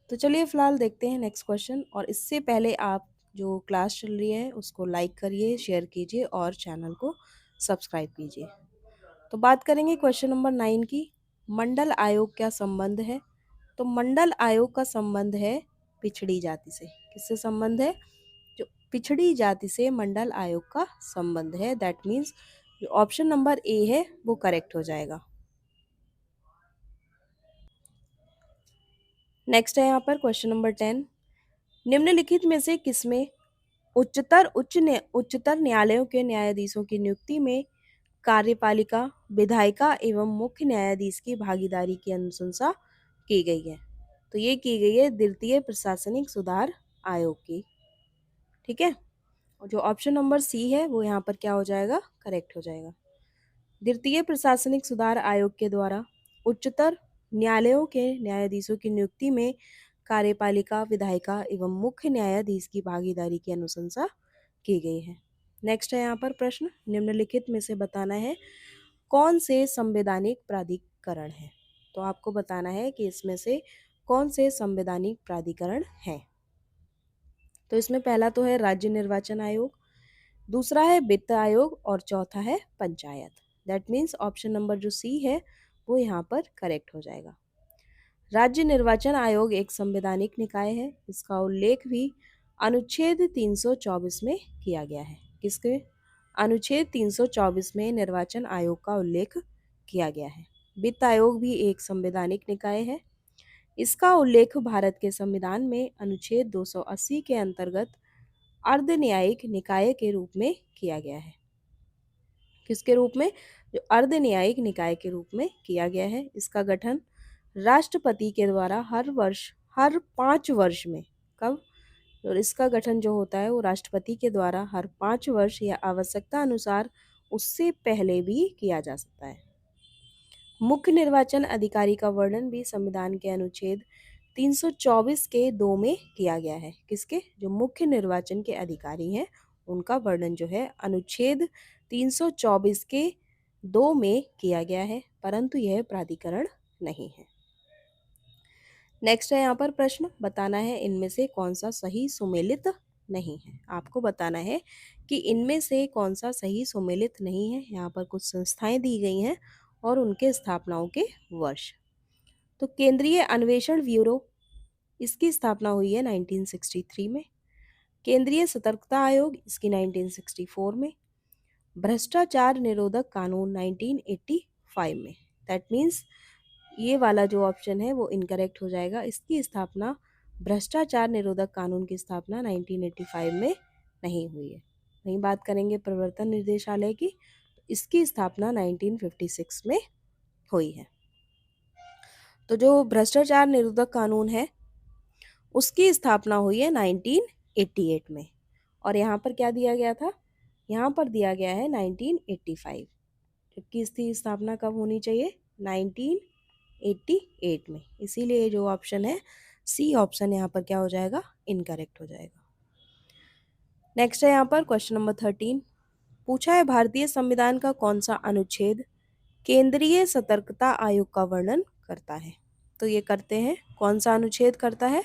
तो चलिए फ़िलहाल देखते हैं नेक्स्ट क्वेश्चन। और इससे पहले आप जो क्लास चल रही है उसको लाइक करिए, शेयर कीजिए और चैनल को सब्सक्राइब कीजिए। तो बात करेंगे क्वेश्चन नंबर 9 की, मंडल आयोग क्या संबंध है। तो मंडल आयोग का संबंध है पिछड़ी जाति से। किससे संबंध है? जो पिछड़ी जाति से मंडल आयोग का संबंध है। दैट मीन्स जो ऑप्शन नंबर ए है वो करेक्ट हो जाएगा। नेक्स्ट है यहाँ पर क्वेश्चन नंबर 10, निम्नलिखित में से किसमें उच्चतर न्यायालयों के न्यायाधीशों की नियुक्ति में कार्यपालिका, विधायिका एवं मुख्य न्यायाधीश की भागीदारी की अनुशंसा की गई है। तो ये की गई है द्वितीय प्रशासनिक सुधार आयोग की। ठीक है, और जो ऑप्शन नंबर सी है वो यहाँ पर क्या हो जाएगा? करेक्ट हो जाएगा। द्वितीय प्रशासनिक सुधार आयोग के द्वारा उच्चतर न्यायालयों के न्यायाधीशों की नियुक्ति में कार्यपालिका, विधायिका एवं मुख्य न्यायाधीश की भागीदारी की अनुशंसा की गई है। नेक्स्ट है यहाँ पर प्रश्न, निम्नलिखित में से बताना है कौन से संवैधानिक प्राधिकरण है। तो आपको बताना है कि इसमें से कौन से संवैधानिक प्राधिकरण हैं। तो इसमें पहला तो है राज्य निर्वाचन आयोग, दूसरा है वित्त आयोग और चौथा है panchayat. That means option number जो सी है वो यहाँ पर करेक्ट हो जाएगा। राज्य निर्वाचन आयोग एक संवैधानिक निकाय है। इसका उल्लेख भी अनुच्छेद 324 में किया गया है। किसके? अनुच्छेद 324 में निर्वाचन आयोग का उल्लेख किया गया है। वित्त आयोग भी एक संवैधानिक निकाय है। इसका उल्लेख भारत के संविधान में अनुच्छेद 280 के अंतर्गत अर्ध न्यायिक निकाय के रूप में किया गया है। किसके रूप में? जो अर्ध न्यायिक निकाय के रूप में किया गया है। इसका गठन राष्ट्रपति के द्वारा हर 5 वर्ष में, कब? और इसका गठन जो होता है वो राष्ट्रपति के द्वारा हर 5 वर्ष या आवश्यकता अनुसार उससे पहले भी किया जा सकता है। मुख्य निर्वाचन अधिकारी का वर्णन भी संविधान के अनुच्छेद 324 के 2 में किया गया है। किसके? जो मुख्य निर्वाचन के अधिकारी हैं उनका वर्णन जो है अनुच्छेद 324 के 2 में किया गया है, परंतु यह प्राधिकरण नहीं है। नेक्स्ट है यहाँ पर प्रश्न, बताना है इनमें से कौन सा सही सुमेलित नहीं है। आपको बताना है कि इनमें से कौन सा सही सुमेलित नहीं है। यहाँ पर कुछ संस्थाएं दी गई हैं और उनके स्थापनाओं के वर्ष। तो केंद्रीय अन्वेषण ब्यूरो, इसकी स्थापना हुई है 1963 में। केंद्रीय सतर्कता आयोग, इसकी 1964 में। भ्रष्टाचार निरोधक कानून 1985 में। दैट मीन्स ये वाला जो ऑप्शन है वो इनकरेक्ट हो जाएगा। इसकी स्थापना, भ्रष्टाचार निरोधक कानून की स्थापना 1985 में नहीं हुई है। वहीं बात करेंगे प्रवर्तन निदेशालय की, इसकी स्थापना 1956 में हुई है। तो जो भ्रष्टाचार निरोधक कानून है उसकी स्थापना हुई है 1988 में। और यहाँ पर क्या दिया गया था? यहाँ पर दिया गया है 1985, जबकि इसकी स्थापना कब होनी चाहिए? 1988 में। इसीलिए जो ऑप्शन है सी ऑप्शन यहाँ पर क्या हो जाएगा? इनकरेक्ट हो जाएगा। नेक्स्ट है यहाँ पर क्वेश्चन नंबर 13, पूछा है भारतीय संविधान का कौन सा अनुच्छेद केंद्रीय सतर्कता आयोग का वर्णन करता है। तो ये करते हैं, कौन सा अनुच्छेद करता है?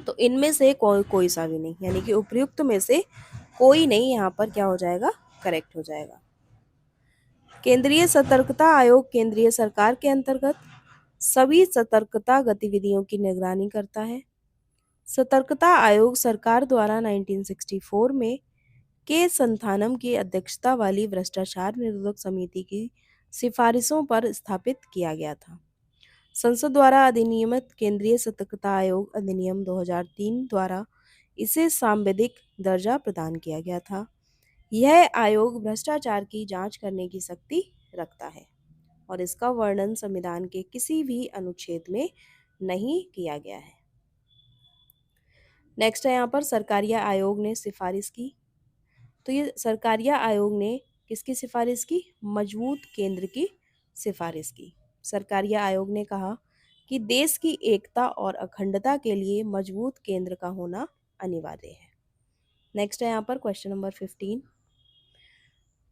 तो इनमें से कोई सा भी नहीं, यानी कि उपयुक्त में से कोई नहीं यहाँ पर क्या हो जाएगा? करेक्ट हो जाएगा। केंद्रीय सतर्कता आयोग केंद्रीय सरकार के अंतर्गत सभी सतर्कता गतिविधियों की निगरानी करता है। सतर्कता आयोग सरकार द्वारा 1964 में के संथानम की अध्यक्षता वाली भ्रष्टाचार निरोधक समिति की सिफारिशों पर स्थापित किया गया था। संसद द्वारा अधिनियमित केंद्रीय सतर्कता आयोग अधिनियम 2003 द्वारा इसे सांविधिक दर्जा प्रदान किया गया था। यह आयोग भ्रष्टाचार की जांच करने की शक्ति रखता है और इसका वर्णन संविधान के किसी भी अनुच्छेद में नहीं किया गया है। नेक्स्ट है यहाँ पर सरकारिया आयोग ने सिफारिश की। तो ये सरकारिया आयोग ने किसकी सिफारिश की? मजबूत केंद्र की सिफारिश की। सरकारिया आयोग ने कहा कि देश की एकता और अखंडता के लिए मजबूत केंद्र का होना अनिवार्य है। नेक्स्ट है यहाँ पर क्वेश्चन नंबर 15,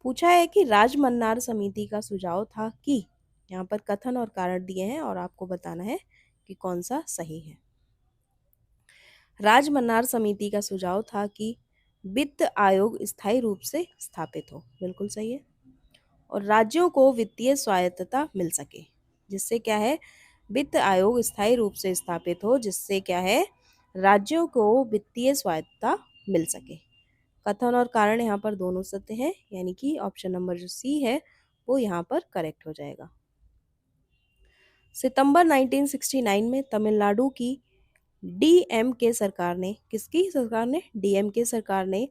पूछा है कि राजमन्नार समिति का सुझाव था कि, यहाँ पर कथन और कारण दिए हैं और आपको बताना है कि कौन सा सही है। राजमन्नार समिति का सुझाव था कि वित्त आयोग स्थायी रूप से स्थापित हो, बिल्कुल सही है। और राज्यों को वित्तीय स्वायत्तता मिल सके, जिससे क्या है, वित्त आयोग स्थायी रूप से स्थापित हो, जिससे क्या है, राज्यों को वित्तीय स्वायत्तता मिल सके। कथन और कारण यहाँ पर दोनों सत्य हैं, यानी कि ऑप्शन नंबर जो सी है वो यहाँ पर करेक्ट हो जाएगा। सितंबर 1969 में तमिलनाडु की डीएमके सरकार ने, किसकी सरकार ने, डीएमके सरकार ने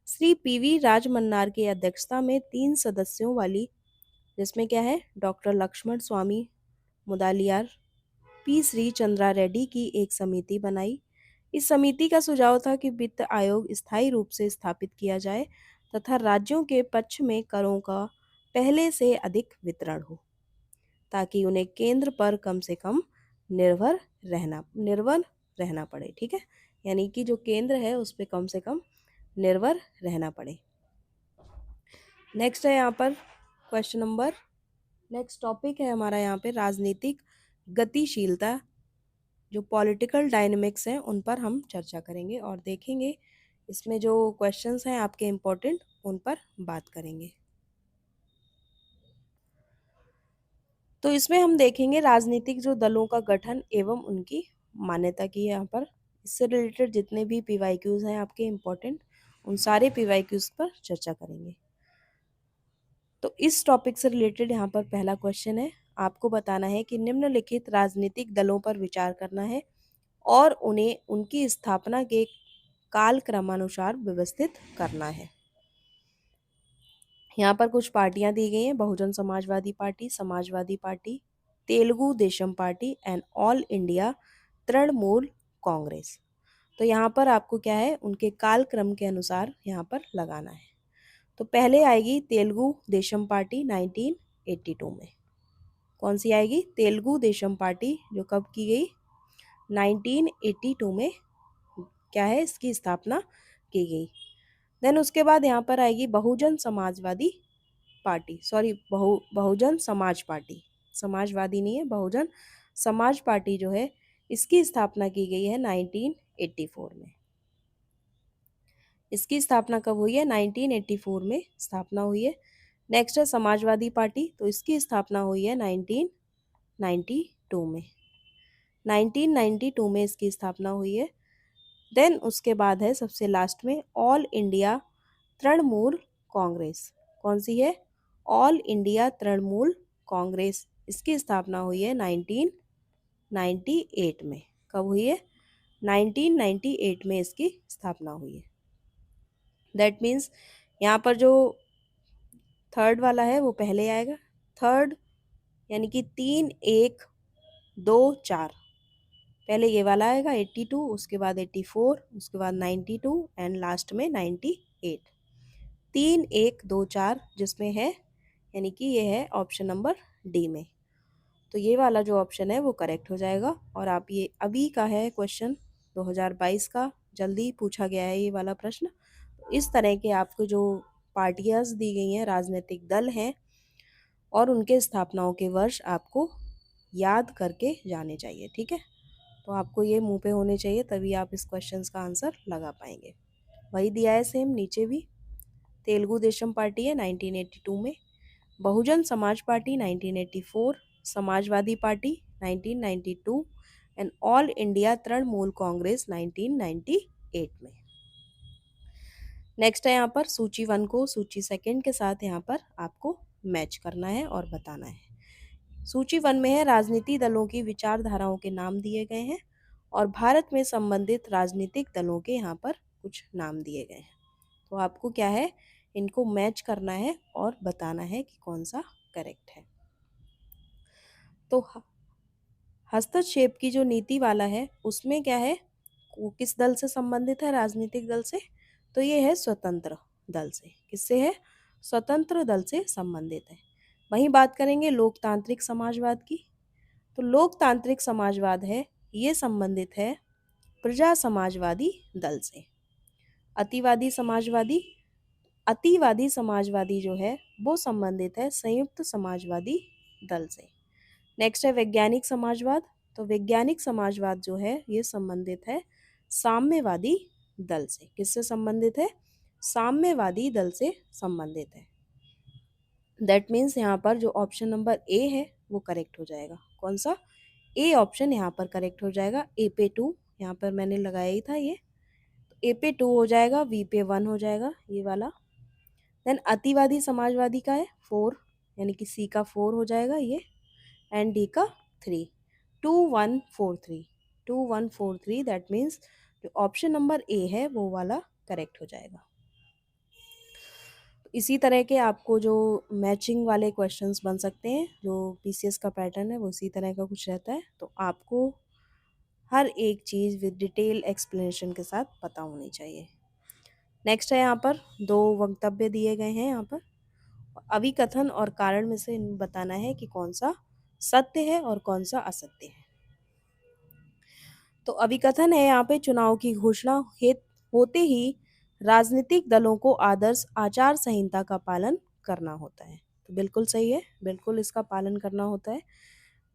श्री पीवी राजमन्नार की अध्यक्षता में 3 सदस्यों वाली, जिसमें क्या है, डॉक्टर लक्ष्मण स्वामी मुदालियार, पी श्री चंद्रा रेड्डी की एक समिति बनाई। इस समिति का सुझाव था कि वित्त आयोग स्थायी रूप से स्थापित किया जाए तथा राज्यों के पक्ष में करों का पहले से अधिक वितरण हो, ताकि उन्हें केंद्र पर कम से कम निर्भर रहना पड़े। ठीक है, यानी कि जो केंद्र है उस पर कम से कम निर्भर रहना पड़े। नेक्स्ट है यहाँ पर क्वेश्चन नंबर, नेक्स्ट टॉपिक है हमारा यहाँ पे राजनीतिक गतिशीलता, जो पॉलिटिकल डायनेमिक्स हैं उन पर हम चर्चा करेंगे और देखेंगे इसमें जो क्वेश्चंस हैं आपके इम्पोर्टेंट उन पर बात करेंगे। तो इसमें हम देखेंगे राजनीतिक जो दलों का गठन एवं उनकी मान्यता की है यहाँ पर। इससे रिलेटेड जितने भी पीवाईक्यूज हैं आपके इम्पोर्टेंट, उन सारे पीवाईक्यूज पर चर्चा करेंगे। तो इस टॉपिक से रिलेटेड यहाँ पर पहला क्वेश्चन है, आपको बताना है कि निम्नलिखित राजनीतिक दलों पर विचार करना है और उन्हें उनकी स्थापना के काल क्रमानुसार व्यवस्थित करना है। यहाँ पर कुछ पार्टियां दी गई हैं, Bahujan Samajwadi party, Samajwadi party, Telugu Desam party and all India Trinamool Congress. तो यहाँ पर आपको क्या है, उनके काल क्रम के अनुसार यहाँ पर लगाना है। तो पहले आएगी तेलुगु देशम पार्टी 1982 में। कौन सी आएगी, तेलुगु देशम पार्टी, जो कब की गई, 1982 में क्या है, इसकी स्थापना की गई। देन उसके बाद यहाँ पर आएगी बहुजन Samajwadi party, sorry Bahujan Samaj party, Samajwadi नहीं है, बहुजन समाज पार्टी जो है इसकी स्थापना की गई है 1984 में। इसकी स्थापना कब हुई है, 1984 में स्थापना हुई है। नेक्स्ट है समाजवादी पार्टी, तो इसकी स्थापना हुई है 1992 में, 1992 में इसकी स्थापना हुई है। देन उसके बाद है सबसे लास्ट में ऑल इंडिया तृणमूल कांग्रेस। कौन सी है, ऑल इंडिया तृणमूल कांग्रेस, इसकी स्थापना हुई है 1998 में। कब हुई है, 1998 में इसकी स्थापना हुई है। दैट मीन्स यहाँ पर जो थर्ड वाला है वो पहले आएगा, थर्ड यानी कि 3 1 2 4, पहले ये वाला आएगा 82, उसके बाद 84, उसके बाद 92 एंड लास्ट में 98। 3 1 2 4 जिसमें है, यानी कि ये है ऑप्शन नंबर डी में। तो ये वाला जो ऑप्शन है वो करेक्ट हो जाएगा। और आप ये अभी का है क्वेश्चन 2022 का, जल्दी पूछा गया है ये वाला प्रश्न। तो इस तरह के आपको जो पार्टियाँ दी गई हैं, राजनीतिक दल हैं और उनके स्थापनाओं के वर्ष आपको याद करके जाने चाहिए। ठीक है, तो आपको ये मुंह पे होने चाहिए, तभी आप इस क्वेश्चन का आंसर लगा पाएंगे। वही दिया है सेम नीचे भी, तेलुगु देशम पार्टी है 1982 में, Bahujan Samaj party 1984, Samajwadi party 1992 and all India Trinamool Congress 1998 में। नेक्स्ट है यहाँ पर सूची 1 को सूची 2 के साथ यहाँ पर आपको मैच करना है और बताना है। सूची 1 में है राजनीतिक दलों की विचारधाराओं के नाम दिए गए हैं और भारत में संबंधित राजनीतिक दलों के यहाँ पर कुछ नाम दिए गए हैं। तो आपको क्या है, इनको मैच करना है और बताना है कि कौन सा करेक्ट है। तो हस्तक्षेप की जो नीति वाला है उसमें क्या है, वो किस दल से संबंधित है, राजनीतिक दल से, तो ये है स्वतंत्र दल से। किससे है, स्वतंत्र दल से संबंधित है। वहीं बात करेंगे लोकतांत्रिक समाजवाद की, तो लोकतांत्रिक समाजवाद है ये संबंधित है प्रजा समाजवादी दल से। अतिवादी समाजवादी जो है वो संबंधित है संयुक्त समाजवादी दल से। नेक्स्ट है वैज्ञानिक समाजवाद, तो वैज्ञानिक समाजवाद जो है ये संबंधित है साम्यवादी दल से। किससे संबंधित है, साम्यवादी दल से संबंधित है। दैट मीन्स यहाँ पर जो ऑप्शन नंबर ए है वो करेक्ट हो जाएगा। कौन सा? ए ऑप्शन यहाँ पर करेक्ट हो जाएगा। ए पे 2 यहाँ पर मैंने लगाया ही था ये, ए पे 2 हो जाएगा, बी पे 1 हो जाएगा ये वाला। देन अतिवादी समाजवादी का है 4, यानी कि सी का 4 हो जाएगा ये, एंड डी का 3। 2143, 2143, दैट मीन्स जो ऑप्शन नंबर ए है वो वाला करेक्ट हो जाएगा। इसी तरह के आपको जो मैचिंग वाले क्वेश्चंस बन सकते हैं, जो पीसीएस का पैटर्न है वो इसी तरह का कुछ रहता है, तो आपको हर एक चीज़ विद डिटेल एक्सप्लेनेशन के साथ पता होनी चाहिए। नेक्स्ट है यहाँ पर 2 वक्तव्य दिए गए हैं यहाँ पर, अभिकथन और कारण में से बताना है कि कौन सा सत्य है और कौन सा असत्य है। तो अभिकथन है यहाँ पे, चुनाव की घोषणा होते ही राजनीतिक दलों को आदर्श आचार संहिता का पालन करना होता है। तो बिल्कुल सही है, बिल्कुल इसका पालन करना होता है।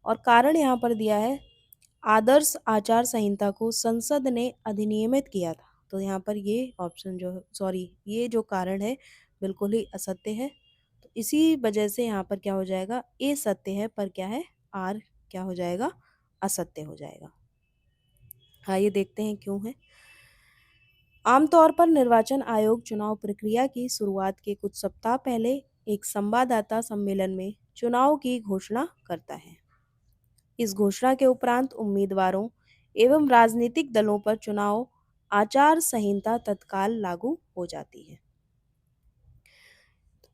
और कारण यहाँ पर दिया है, आदर्श आचार संहिता को संसद ने अधिनियमित किया था। तो यहाँ पर ये ऑप्शन जो सॉरी ये जो कारण है बिल्कुल ही असत्य है। तो इसी वजह से यहाँ पर क्या हो जाएगा, ए सत्य है पर क्या है, आर क्या हो जाएगा, असत्य हो जाएगा। आइए देखते हैं क्यों है। आमतौर पर निर्वाचन आयोग चुनाव प्रक्रिया की शुरुआत के कुछ सप्ताह पहले एक संवाददाता सम्मेलन में चुनाव की घोषणा करता है। इस घोषणा के उपरांत उम्मीदवारों एवं राजनीतिक दलों पर चुनाव आचार संहिता तत्काल लागू हो जाती है।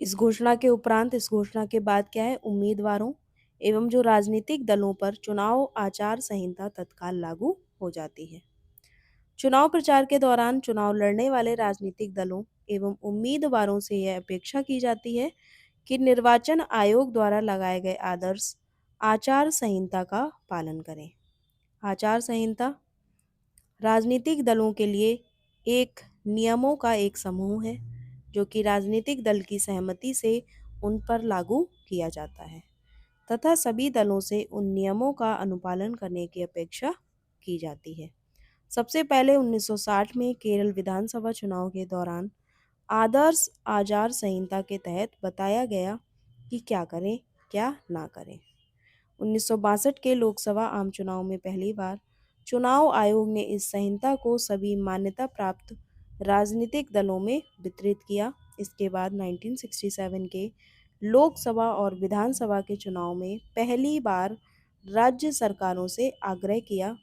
इस घोषणा के उपरांत, इस घोषणा के बाद क्या है, उम्मीदवारों एवं जो राजनीतिक दलों पर चुनाव आचार संहिता तत्काल लागू हो जाती है। चुनाव प्रचार के दौरान चुनाव लड़ने वाले राजनीतिक दलों एवं उम्मीदवारों से यह अपेक्षा की जाती है कि निर्वाचन आयोग द्वारा लगाए गए आदर्श आचार संहिता का पालन करें। आचार संहिता राजनीतिक दलों के लिए एक नियमों का एक समूह है जो कि राजनीतिक दल की सहमति से उन पर लागू किया जाता है तथा सभी दलों से उन नियमों का अनुपालन करने की अपेक्षा की जाती है। सबसे पहले 1960 में केरल विधानसभा चुनाव के दौरान आदर्श आचार संहिता के तहत बताया गया कि क्या करें क्या ना करें। 1962 के लोकसभा आम चुनाव में पहली बार चुनाव आयोग ने इस संहिता को सभी मान्यता प्राप्त राजनीतिक दलों में वितरित किया। इसके बाद 1967 के लोकसभा और विधानसभा के चुनाव में पहली बार राज्य सरकारों से आग्रह किया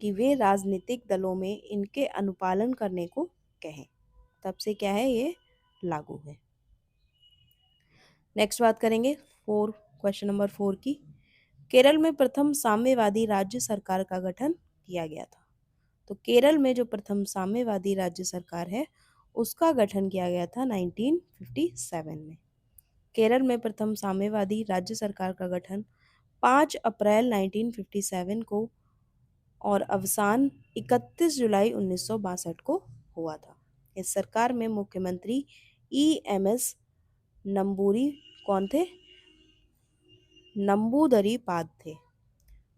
कि वे राजनीतिक दलों में इनके अनुपालन करने को कहें। तब से क्या है, ये लागू है। नेक्स्ट बात करेंगे क्वेश्चन नंबर 4 की। केरल में प्रथम साम्यवादी राज्य सरकार का गठन किया गया था। तो केरल में जो प्रथम साम्यवादी राज्य सरकार है उसका गठन किया गया था 1957 में। केरल में प्रथम साम्यवादी राज्य सरकार का गठन 5 अप्रैल 1957 को और अवसान 31 जुलाई 1962 को हुआ था। इस सरकार में मुख्यमंत्री EMS नंबूरी कौन थे, नंबूदरी-पाद थे।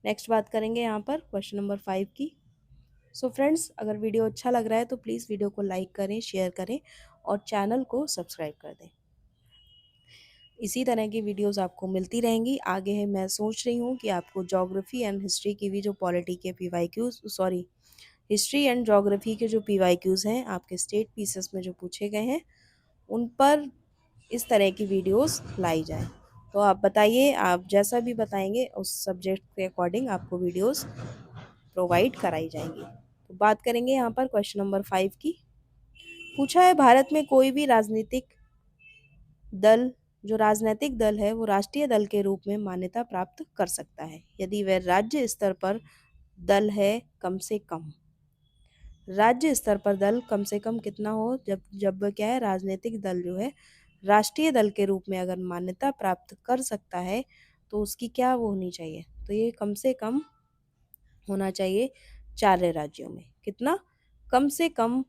नेक्स्ट बात करेंगे यहाँ पर क्वेश्चन नंबर 5 की। सो फ्रेंड्स, अगर वीडियो अच्छा लग रहा है तो प्लीज़ वीडियो को लाइक करें, शेयर करें और चैनल को सब्सक्राइब कर दें। इसी तरह की वीडियोस आपको मिलती रहेंगी। आगे है मैं सोच रही हूँ कि आपको ज्योग्राफी एंड हिस्ट्री की भी जो पॉलिटी के हिस्ट्री एंड ज्योग्राफी के जो PYQs हैं आपके स्टेट पीसेस में जो पूछे गए हैं उन पर इस तरह की वीडियोस लाई जाए। तो आप बताइए, आप जैसा भी बताएंगे उस सब्जेक्ट के अकॉर्डिंग आपको वीडियोस प्रोवाइड कराई जाएंगी। तो बात करेंगे यहाँ पर क्वेश्चन नंबर 5 की। पूछा है, भारत में कोई भी राजनीतिक दल है वो राष्ट्रीय दल के रूप में मान्यता प्राप्त कर सकता है यदि वह राज्य स्तर पर दल है कम से कम। राज्य स्तर पर दल कम से कम कितना हो, जब क्या है, राजनीतिक दल जो है राष्ट्रीय दल के रूप में अगर मान्यता प्राप्त कर सकता है तो उसकी क्या वो होनी चाहिए, तो ये कम से कम होना चाहिए 4 राज्यों में। कितना? कम से कम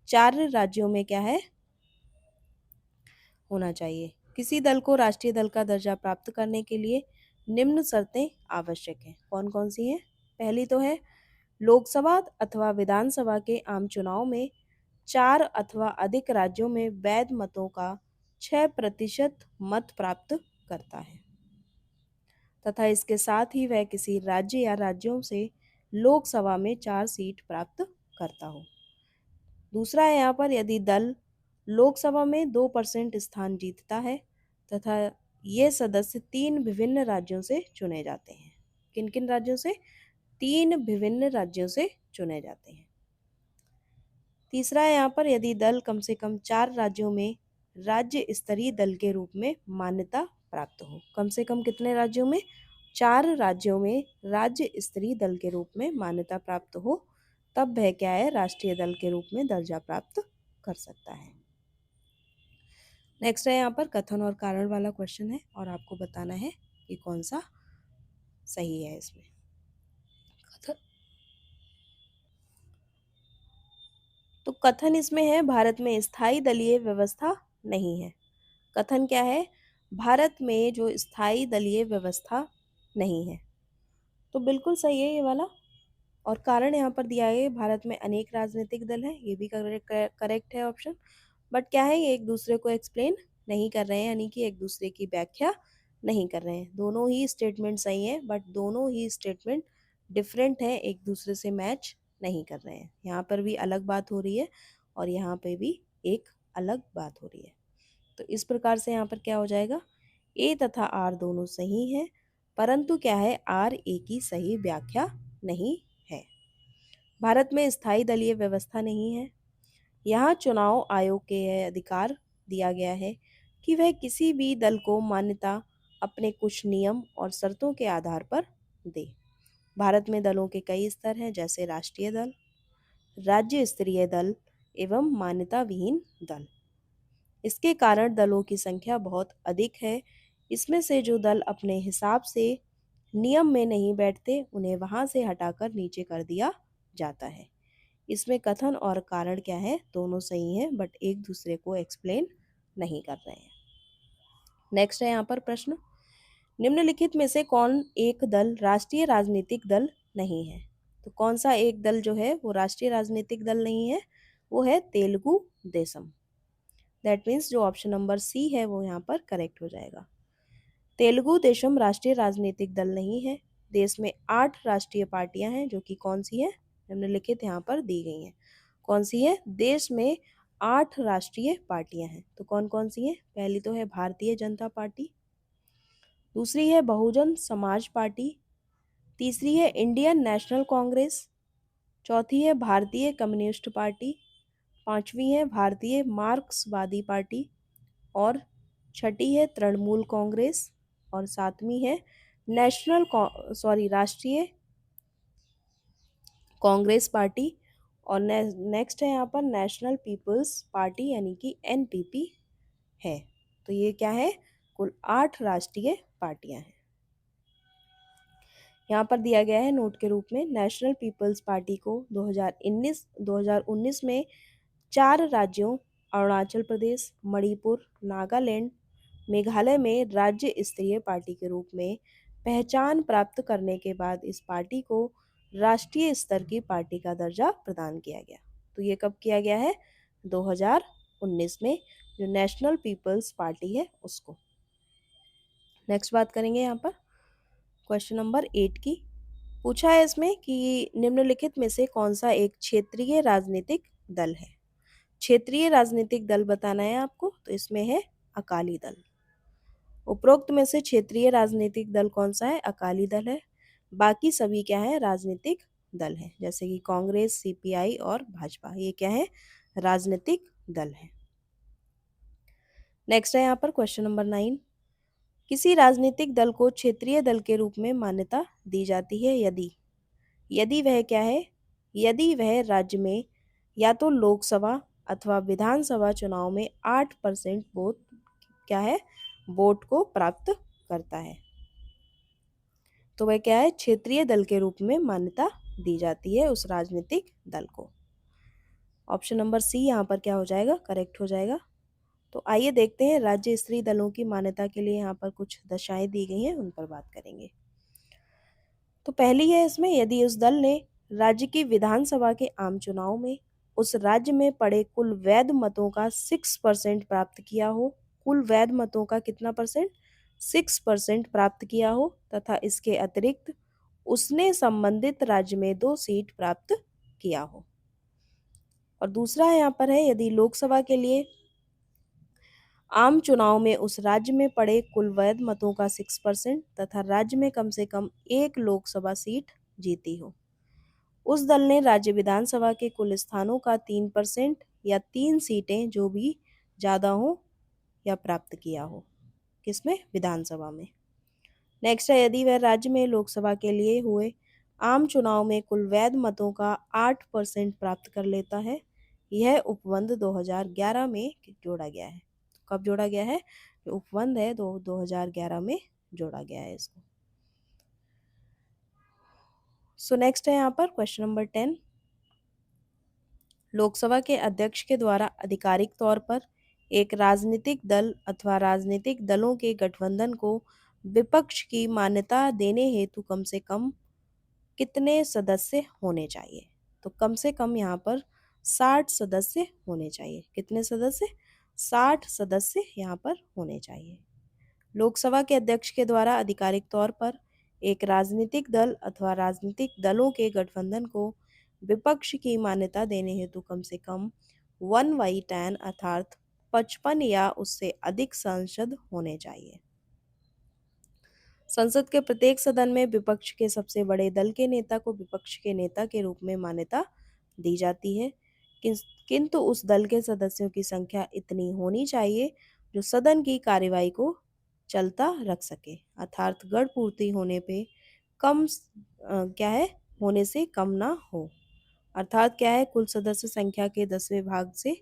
4 राज्यों में क्या है, होना चाहिए। किसी दल को राष्ट्रीय दल का दर्जा प्राप्त करने के लिए निम्न शर्तें आवश्यक हैं। कौन कौन सी हैं? पहली तो है, लोकसभा अथवा विधानसभा के आम चुनाव में 4 अथवा अधिक राज्यों में वैध मतों का 6% मत प्राप्त करता है तथा इसके साथ ही वह किसी राज्य या राज्यों से लोकसभा में 4 सीट प्राप्त करता हो। दूसरा है यहाँ पर, यदि दल लोकसभा में 2% स्थान जीतता है तथा ये सदस्य 3 विभिन्न राज्यों से चुने जाते हैं। किन किन राज्यों से? 3 विभिन्न राज्यों से चुने जाते हैं। तीसरा है यहाँ पर, यदि दल कम से कम 4 राज्यों में राज्य स्तरीय दल के रूप में मान्यता प्राप्त हो। कम से कम कितने राज्यों में? 4 राज्यों में राज्य स्तरीय दल के रूप में मान्यता प्राप्त हो, तब वह क्या है? राष्ट्रीय दल के रूप में दर्जा प्राप्त कर सकता है। नेक्स्ट है यहाँ पर कथन और कारण वाला क्वेश्चन है और आपको बताना है कि कौन सा सही है इसमें। तो कथन इसमें है, भारत में स्थायी दलीय व्यवस्था नहीं है। कथन क्या है? भारत में जो स्थायी दलीय व्यवस्था नहीं है। तो बिल्कुल सही है ये वाला। और कारण यहाँ पर दिया है, भारत में अनेक राजनीतिक दल हैं, ये भी करेक्ट है ऑप्शन। बट क्या है, ये एक दूसरे को एक्सप्लेन नहीं कर रहे हैं, यानी कि एक दूसरे की व्याख्या नहीं कर रहे हैं। दोनों ही स्टेटमेंट सही हैं, बट दोनों ही स्टेटमेंट डिफरेंट हैं, एक दूसरे से मैच नहीं कर रहे हैं। यहाँ पर भी अलग बात हो रही है और यहाँ पे भी एक अलग बात हो रही है। तो इस प्रकार से यहाँ पर क्या हो जाएगा, ए तथा आर दोनों सही हैं, परंतु क्या है, आर ए की सही व्याख्या नहीं है। भारत में स्थायी दलीय व्यवस्था नहीं है। यहाँ चुनाव आयोग के यह अधिकार दिया गया है कि वह किसी भी दल को मान्यता अपने कुछ नियम और शर्तों के आधार पर दे। भारत में दलों के कई स्तर हैं, जैसे राष्ट्रीय दल, राज्य स्तरीय दल एवं मान्यता विहीन दल। इसके कारण दलों की संख्या बहुत अधिक है। इसमें से जो दल अपने हिसाब से नियम में नहीं बैठते, उन्हें वहां से हटाकर नीचे कर दिया जाता है। इसमें कथन और कारण क्या है, दोनों सही हैं, बट एक दूसरे को एक्सप्लेन नहीं कर रहे हैं। नेक्स्ट है यहाँ पर प्रश्न, निम्नलिखित में से कौन एक दल राष्ट्रीय राजनीतिक दल नहीं है? तो कौन सा एक दल जो है वो राष्ट्रीय राजनीतिक दल नहीं है? वो है तेलुगु देशम। दैट मीन्स जो ऑप्शन नंबर सी है वो यहाँ पर करेक्ट हो जाएगा। तेलुगु देशम राष्ट्रीय राजनीतिक दल नहीं है। देश में 8 राष्ट्रीय पार्टियां हैं, जो कि कौन सी है? निम्नलिखित यहाँ पर दी गई हैं। कौन सी है? देश में 8 राष्ट्रीय पार्टियां हैं। तो कौन कौन सी हैं? पहली तो है भारतीय जनता पार्टी, दूसरी है बहुजन समाज पार्टी, तीसरी है इंडियन नेशनल कांग्रेस, चौथी है भारतीय कम्युनिस्ट पार्टी, पांचवी है भारतीय मार्क्सवादी पार्टी और छठी है तृणमूल कांग्रेस और सातवीं है राष्ट्रीय कांग्रेस पार्टी और नेक्स्ट है यहाँ पर नेशनल पीपल्स पार्टी, यानी कि एनपीपी है। तो ये क्या है? कुल 8 राष्ट्रीय पार्टियां हैं। यहाँ पर दिया गया है नोट के रूप में, नेशनल पीपल्स पार्टी को 2019 में 4 राज्यों अरुणाचल प्रदेश, मणिपुर, नागालैंड, मेघालय में राज्य स्तरीय पार्टी के रूप में पहचान प्राप्त करने के बाद इस पार्टी को राष्ट्रीय स्तर की पार्टी का दर्जा प्रदान किया गया। तो ये कब किया गया है? 2019 में, जो नेशनल पीपल्स पार्टी है उसको। नेक्स्ट बात करेंगे यहाँ पर क्वेश्चन नंबर 8 की। पूछा है इसमें कि निम्नलिखित में से कौन सा एक क्षेत्रीय राजनीतिक दल है? क्षेत्रीय राजनीतिक दल बताना है आपको, तो इसमें है अकाली दल। उपरोक्त में से क्षेत्रीय राजनीतिक दल कौन सा है? अकाली दल है। बाकी सभी क्या है? राजनीतिक दल है, जैसे कि कांग्रेस, सीपीआई और भाजपा, ये क्या है? राजनीतिक दल है। नेक्स्ट है यहाँ पर क्वेश्चन नंबर 9, किसी राजनीतिक दल को क्षेत्रीय दल के रूप में मान्यता दी जाती है यदि वह क्या है? यदि वह राज्य में या तो लोकसभा अथवा विधानसभा चुनाव में 8% वोट क्या है? वोट को प्राप्त करता है, तो वह क्या है? क्षेत्रीय दल के रूप में मान्यता दी जाती है उस राजनीतिक दल को। ऑप्शन नंबर सी यहाँ पर क्या हो जाएगा? करेक्ट हो जाएगा। तो आइए देखते हैं, राज्य स्तरीय दलों की मान्यता के लिए यहाँ पर कुछ दशाएं दी गई हैं, उन पर बात करेंगे। तो पहली है इसमें, यदि उस दल ने राज्य की विधानसभा के आम चुनाव में उस राज्य में पड़े कुल वैध मतों का 6% प्राप्त किया हो, कुल वैध मतों का कितना परसेंट, 6% प्राप्त किया हो, तथा इसके अतिरिक्त उसने संबंधित राज्य में 2 सीट प्राप्त किया हो। और दूसरा यहाँ पर है, यदि लोकसभा के लिए आम चुनाव में उस राज्य में पड़े कुल वैध मतों का 6% तथा राज्य में कम से कम एक लोकसभा सीट जीती हो। उस दल ने राज्य विधानसभा के कुल स्थानों का 3% या 3 सीटें जो भी ज़्यादा हो या प्राप्त किया हो। किसमें, विधानसभा में। नेक्स्ट है, यदि वह राज्य में लोकसभा के लिए हुए आम चुनाव में कुल वैध मतों का 8% प्राप्त कर लेता है। यह उपबंध 2011 में जोड़ा गया है। कब जोड़ा गया है, जो उपबंध है 2011 में जोड़ा गया है इसको। सो नेक्स्ट है यहाँ पर क्वेश्चन नंबर 10। लोकसभा के अध्यक्ष के द्वारा आधिकारिक तौर पर एक राजनीतिक दल अथवा राजनीतिक दलों के गठबंधन को विपक्ष की मान्यता देने हेतु कम से कम कितने सदस्य होने चाहिए। तो कम से कम यहाँ पर 60 सदस्य होने चाहिए। कितने सदस्य, 60 सदस्य यहाँ पर होने चाहिए। लोकसभा के अध्यक्ष के द्वारा आधिकारिक तौर पर एक राजनीतिक दल अथवा राजनीतिक दलों के गठबंधन को विपक्ष की मान्यता देने हेतु कम से कम 1/10 अर्थात 55 या उससे अधिक सांसद होने चाहिए। संसद के प्रत्येक सदन में विपक्ष के सबसे बड़े दल के नेता को विपक्ष के नेता के रूप में मान्यता दी जाती है, किंतु उस दल के सदस्यों की संख्या इतनी होनी चाहिए जो सदन की कार्यवाही को चलता रख सके, अर्थात गढ़ पूर्ति होने पे कम क्या है, होने से कम ना हो। अर्थात क्या है, कुल सदस्य संख्या के 10वें भाग से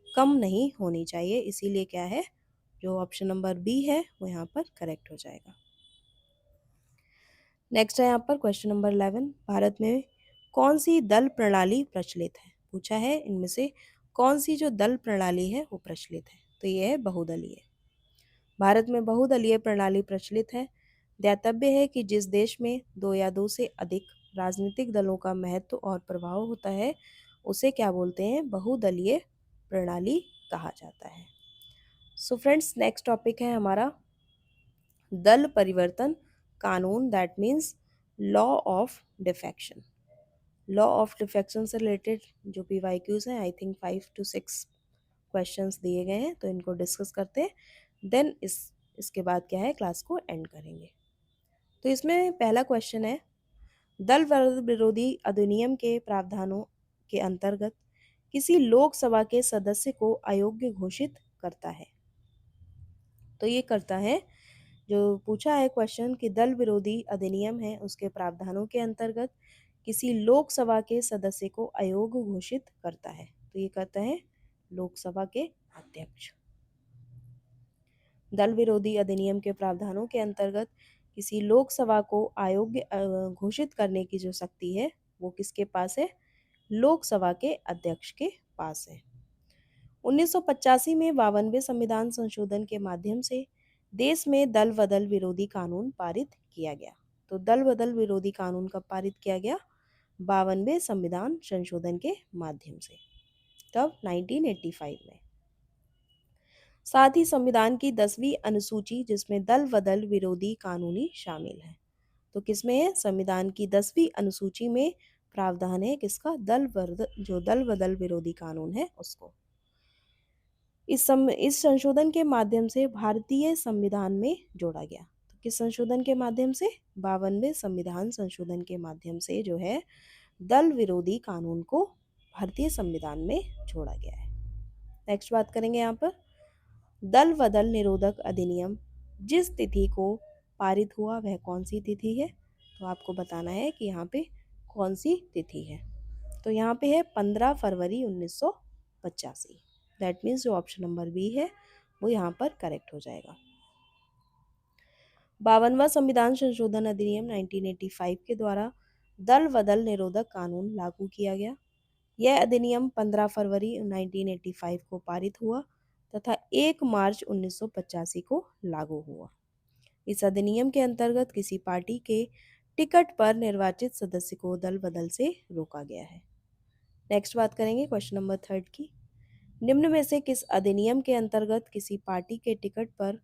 कम नहीं होनी चाहिए। इसीलिए क्या है, जो ऑप्शन नंबर बी है वो यहाँ पर करेक्ट हो जाएगा। नेक्स्ट है यहाँ पर क्वेश्चन नंबर 11। भारत में कौन सी दल प्रणाली प्रचलित है। पूछा है इनमें से कौन सी जो दल प्रणाली है वो प्रचलित है। तो ये है बहुदलीय। भारत में बहुदलीय प्रणाली प्रचलित है। ध्यातव्य है कि जिस देश में 2 या 2 से अधिक राजनीतिक दलों का महत्व और प्रभाव होता है उसे क्या बोलते हैं, बहुदलीय प्रणाली कहा जाता है। सो फ्रेंड्स, नेक्स्ट टॉपिक है हमारा दल परिवर्तन कानून, that means law of defection. Law of defection से रिलेटेड जो PYQs हैं, आई थिंक 5 to 6 क्वेश्चंस दिए गए हैं, तो इनको डिस्कस करते हैं। देन इसके बाद क्या है, क्लास को एंड करेंगे। तो इसमें पहला क्वेश्चन है, दल विरोधी अधिनियम के प्रावधानों के अंतर्गत किसी लोकसभा के सदस्य को अयोग्य घोषित करता है। तो ये करता है, जो पूछा है क्वेश्चन कि दल विरोधी अधिनियम है उसके प्रावधानों के अंतर्गत किसी लोकसभा के सदस्य को अयोग्य घोषित करता है। तो ये करता है लोकसभा के अध्यक्ष। दल विरोधी अधिनियम के प्रावधानों के अंतर्गत किसी लोकसभा को अयोग्य घोषित करने की जो शक्ति है वो किसके पास है, लोकसभा के अध्यक्ष के पास है। 1985 में 52वें संविधान संशोधन के माध्यम से देश में दल बदल विरोधी कानून पारित किया गया। तो दल बदल विरोधी कानून कब पारित किया गया, 52वें संविधान संशोधन के माध्यम से। तब 1985 में। साथ ही संविधान की 10वीं अनुसूची जिसमें दल बदल विरोधी कानूनी शामिल है। तो किसमें है, संविधान की 10वीं अनुसूची में प्रावधान है किसका, जो दल बदल विरोधी कानून है उसको। इस संशोधन के माध्यम से भारतीय संविधान में जोड़ा गया। तो किस संशोधन के माध्यम से, 52वें संविधान संशोधन के माध्यम से जो है दल विरोधी कानून को भारतीय संविधान में जोड़ा गया है। नेक्स्ट बात करेंगे यहाँ पर दल बदल निरोधक अधिनियम जिस तिथि को पारित हुआ वह कौन सी तिथि है। तो आपको बताना है कि यहाँ पे कौन सी तिथि है। तो यहाँ पे है 15 फरवरी 1985। दैट मीन्स जो ऑप्शन नंबर बी है वो यहाँ पर करेक्ट हो जाएगा। 52वां संविधान संशोधन अधिनियम 1985 के द्वारा दल बदल निरोधक कानून लागू किया गया। यह अधिनियम 15 फरवरी 1985 को पारित हुआ तथा 1 मार्च 1985 को लागू हुआ। इस अधिनियम के अंतर्गत किसी पार्टी के टिकट पर निर्वाचित सदस्य को दल बदल से रोका गया है। नेक्स्ट बात करेंगे क्वेश्चन नंबर 3 की। निम्न में से किस अधिनियम के अंतर्गत किसी पार्टी के टिकट पर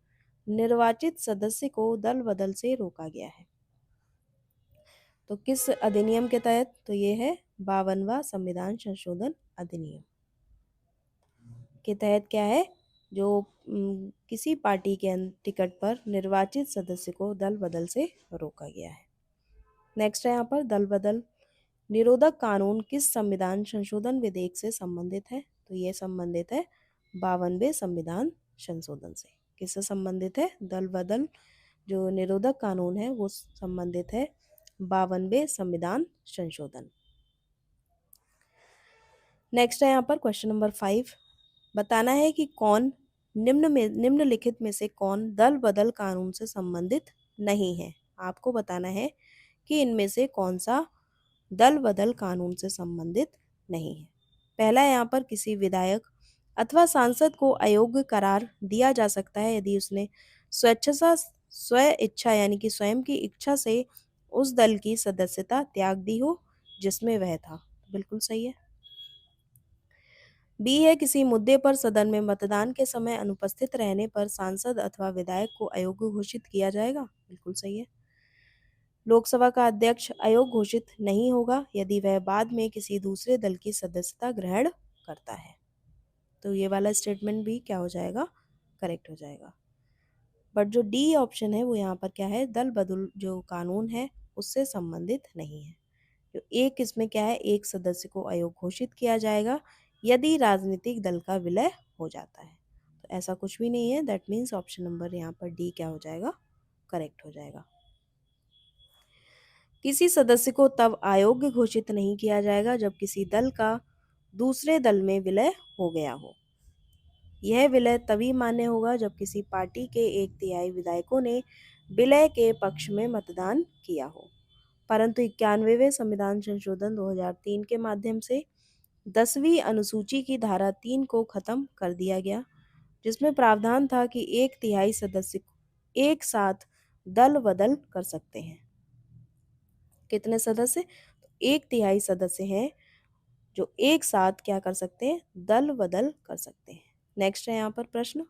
निर्वाचित सदस्य को दल बदल से रोका गया है? तो किस अधिनियम के तहत? तो ये है 52वां संविधान संशोधन अधिनियम के तहत क्या है, जो किसी पार्टी के टिकट पर निर्वाचित सदस्य को दल बदल से रोका गया है। नेक्स्ट है यहाँ पर दल बदल निरोधक कानून किस संविधान संशोधन विधेयक से संबंधित है? तो ये संबंधित है 52वें संविधान संशोधन से। किससे संबंधित है? दल बदल जो निरोधक कानून है वो संबंधित है 52वें संविधान संशोधन। नेक्स्ट है यहाँ पर क्वेश्चन नंबर 5, बताना है कि कौन निम्नलिखित में से कौन दल बदल कानून से संबंधित नहीं है। आपको बताना है कि इनमें से कौन सा दल बदल कानून से संबंधित नहीं है। पहला यहाँ पर किसी विधायक अथवा सांसद को अयोग्य करार दिया जा सकता है यदि उसने स्व इच्छा यानी कि स्वयं की इच्छा से उस दल की सदस्यता त्याग दी हो जिसमें वह था। बिल्कुल सही है। बी है किसी मुद्दे पर सदन में मतदान के समय अनुपस्थित रहने पर सांसद अथवा विधायक को अयोग्य घोषित किया जाएगा। बिल्कुल सही है। लोकसभा का अध्यक्ष अयोग्य घोषित नहीं होगा यदि वह बाद में किसी दूसरे दल की सदस्यता ग्रहण करता है। तो ये वाला स्टेटमेंट भी क्या हो जाएगा? करेक्ट हो जाएगा। बट जो डी ऑप्शन है वो यहाँ पर क्या है? दल बदल जो कानून है उससे संबंधित नहीं है। जो एक इसमें क्या है, एक सदस्य को अयोग्य घोषित किया जाएगा यदि राजनीतिक दल का विलय हो जाता है। तो ऐसा कुछ भी नहीं है। दैट मीन्स ऑप्शन नंबर यहाँ पर डी क्या हो जाएगा? करेक्ट हो जाएगा। किसी सदस्य को तब अयोग्य घोषित नहीं किया जाएगा जब किसी दल का दूसरे दल में विलय हो गया हो। यह विलय तभी मान्य होगा जब किसी पार्टी के 1/3 विधायकों ने विलय के पक्ष में मतदान किया हो। परंतु 91वें संविधान संशोधन 2003 के माध्यम से 10वीं अनुसूची की धारा 3 को खत्म कर दिया गया, जिसमें प्रावधान था कि 1/3 सदस्य एक साथ दल बदल कर सकते हैं। कितने सदस्य? 1/3 सदस्य हैं जो एक साथ क्या कर सकते हैं? दल बदल कर सकते हैं। नेक्स्ट है यहाँ पर प्रश्न,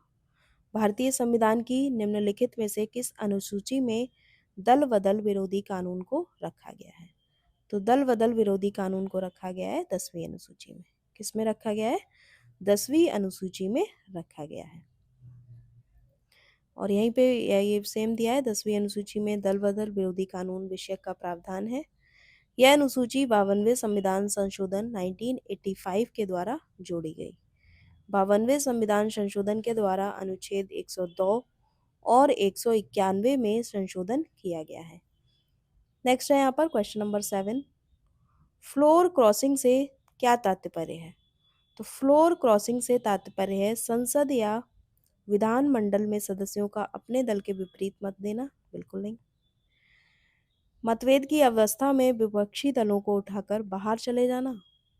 भारतीय संविधान की निम्नलिखित में से किस अनुसूची में दल बदल विरोधी कानून को रखा गया है? तो दल बदल विरोधी कानून को रखा गया है 10वीं अनुसूची में। किस में रखा गया है? 10वीं अनुसूची में रखा गया है। और यहीं पे ये सेम दिया है, 10वीं अनुसूची में दल बदल विरोधी कानून विषय का प्रावधान है। यह अनुसूची 52वें संविधान संशोधन 1985 के द्वारा जोड़ी गई। 52वें संविधान संशोधन के द्वारा अनुच्छेद 102 और 191 में संशोधन किया गया है। नेक्स्ट है यहाँ पर क्वेश्चन नंबर 7, फ्लोर क्रॉसिंग से क्या तात्पर्य है? तो फ्लोर क्रॉसिंग से तात्पर्य है संसद या विधानमंडल में सदस्यों का अपने दल के विपरीत मत देना। बिल्कुल नहीं। मतभेद की अवस्था में विपक्षी दलों को उठाकर बाहर चले जाना।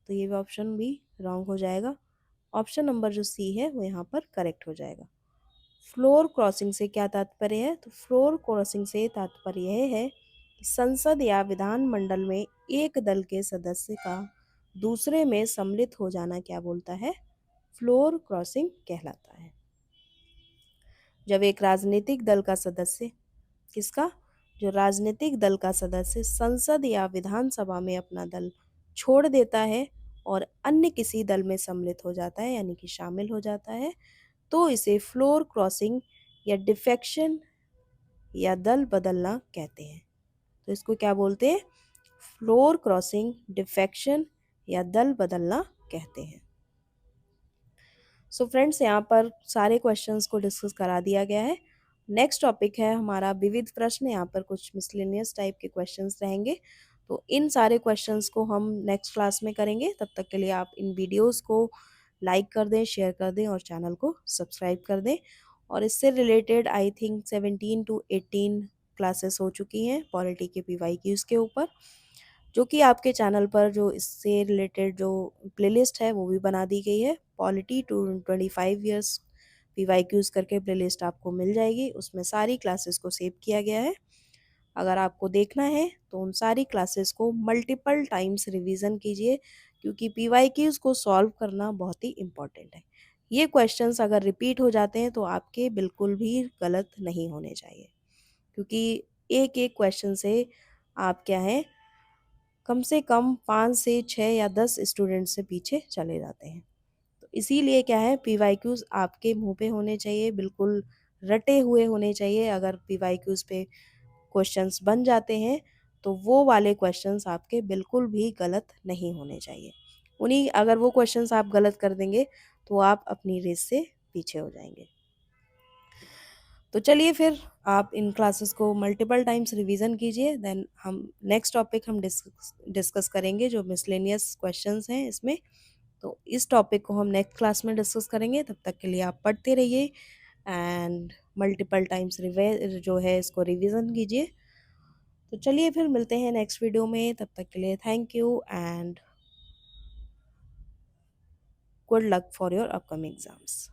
तो ये ऑप्शन भी रॉन्ग हो जाएगा। ऑप्शन नंबर जो सी है वो यहाँ पर करेक्ट हो जाएगा। फ्लोर क्रॉसिंग से क्या तात्पर्य है? तो फ्लोर क्रॉसिंग से तात्पर्य यह है कि संसद या विधानमंडल में एक दल के सदस्य का दूसरे में सम्मिलित हो जाना क्या बोलता है? फ्लोर क्रॉसिंग कहलाता है। जब एक राजनीतिक दल का सदस्य, किसका? जो राजनीतिक दल का सदस्य संसद या विधानसभा में अपना दल छोड़ देता है और अन्य किसी दल में सम्मिलित हो जाता है यानी कि शामिल हो जाता है, तो इसे फ्लोर क्रॉसिंग या डिफेक्शन या दल बदलना कहते हैं। तो इसको क्या बोलते हैं? फ्लोर क्रॉसिंग, डिफेक्शन या दल बदलना कहते हैं। सो फ्रेंड्स, यहाँ पर सारे क्वेश्चंस को डिस्कस करा दिया गया है। नेक्स्ट टॉपिक है हमारा विविध प्रश्न। यहाँ पर कुछ मिसलेनियस टाइप के क्वेश्चंस रहेंगे, तो इन सारे क्वेश्चंस को हम नेक्स्ट क्लास में करेंगे। तब तक के लिए आप इन वीडियोस को लाइक कर दें, शेयर कर दें और चैनल को सब्सक्राइब कर दें। और इससे related I think 17 to 18 classes हो चुकी हैं पॉलिटी के PYQs के ऊपर, जो कि आपके चैनल पर जो इससे रिलेटेड जो प्लेलिस्ट है वो भी बना दी गई है। पॉलिटी टू 25 ईयर्स PYQs करके प्लेलिस्ट आपको मिल जाएगी, उसमें सारी क्लासेस को सेव किया गया है। अगर आपको देखना है तो उन सारी क्लासेस को मल्टीपल टाइम्स रिवीजन कीजिए, क्योंकि पीवाईक्यूज को सॉल्व करना बहुत ही इम्पोर्टेंट है। ये क्वेश्चंस अगर रिपीट हो जाते हैं तो आपके बिल्कुल भी गलत नहीं होने चाहिए, क्योंकि एक एक क्वेश्चन से आप क्या है, कम से कम 5 से 6 या 10 स्टूडेंट से पीछे चले जाते हैं। तो इसीलिए क्या है, पीवाईक्यूज आपके मुंह पे होने चाहिए, बिल्कुल रटे हुए होने चाहिए। अगर पीवाईक्यूज पे क्वेश्चंस बन जाते हैं तो वो वाले क्वेश्चंस आपके बिल्कुल भी गलत नहीं होने चाहिए। उन्हीं अगर वो क्वेश्चंस आप गलत कर देंगे तो आप अपनी रेस से पीछे हो जाएंगे। तो चलिए फिर आप इन क्लासेस को मल्टीपल टाइम्स रिवीजन कीजिए, देन हम नेक्स्ट टॉपिक हम डिस्कस करेंगे जो मिसलेनियस क्वेश्चंस हैं इसमें। तो इस टॉपिक को हम नेक्स्ट क्लास में डिस्कस करेंगे। तब तक के लिए आप पढ़ते रहिए एंड मल्टीपल टाइम्स जो है इसको रिवीजन कीजिए। तो चलिए फिर मिलते हैं नेक्स्ट वीडियो में, तब तक के लिए thank you and good luck for your upcoming exams.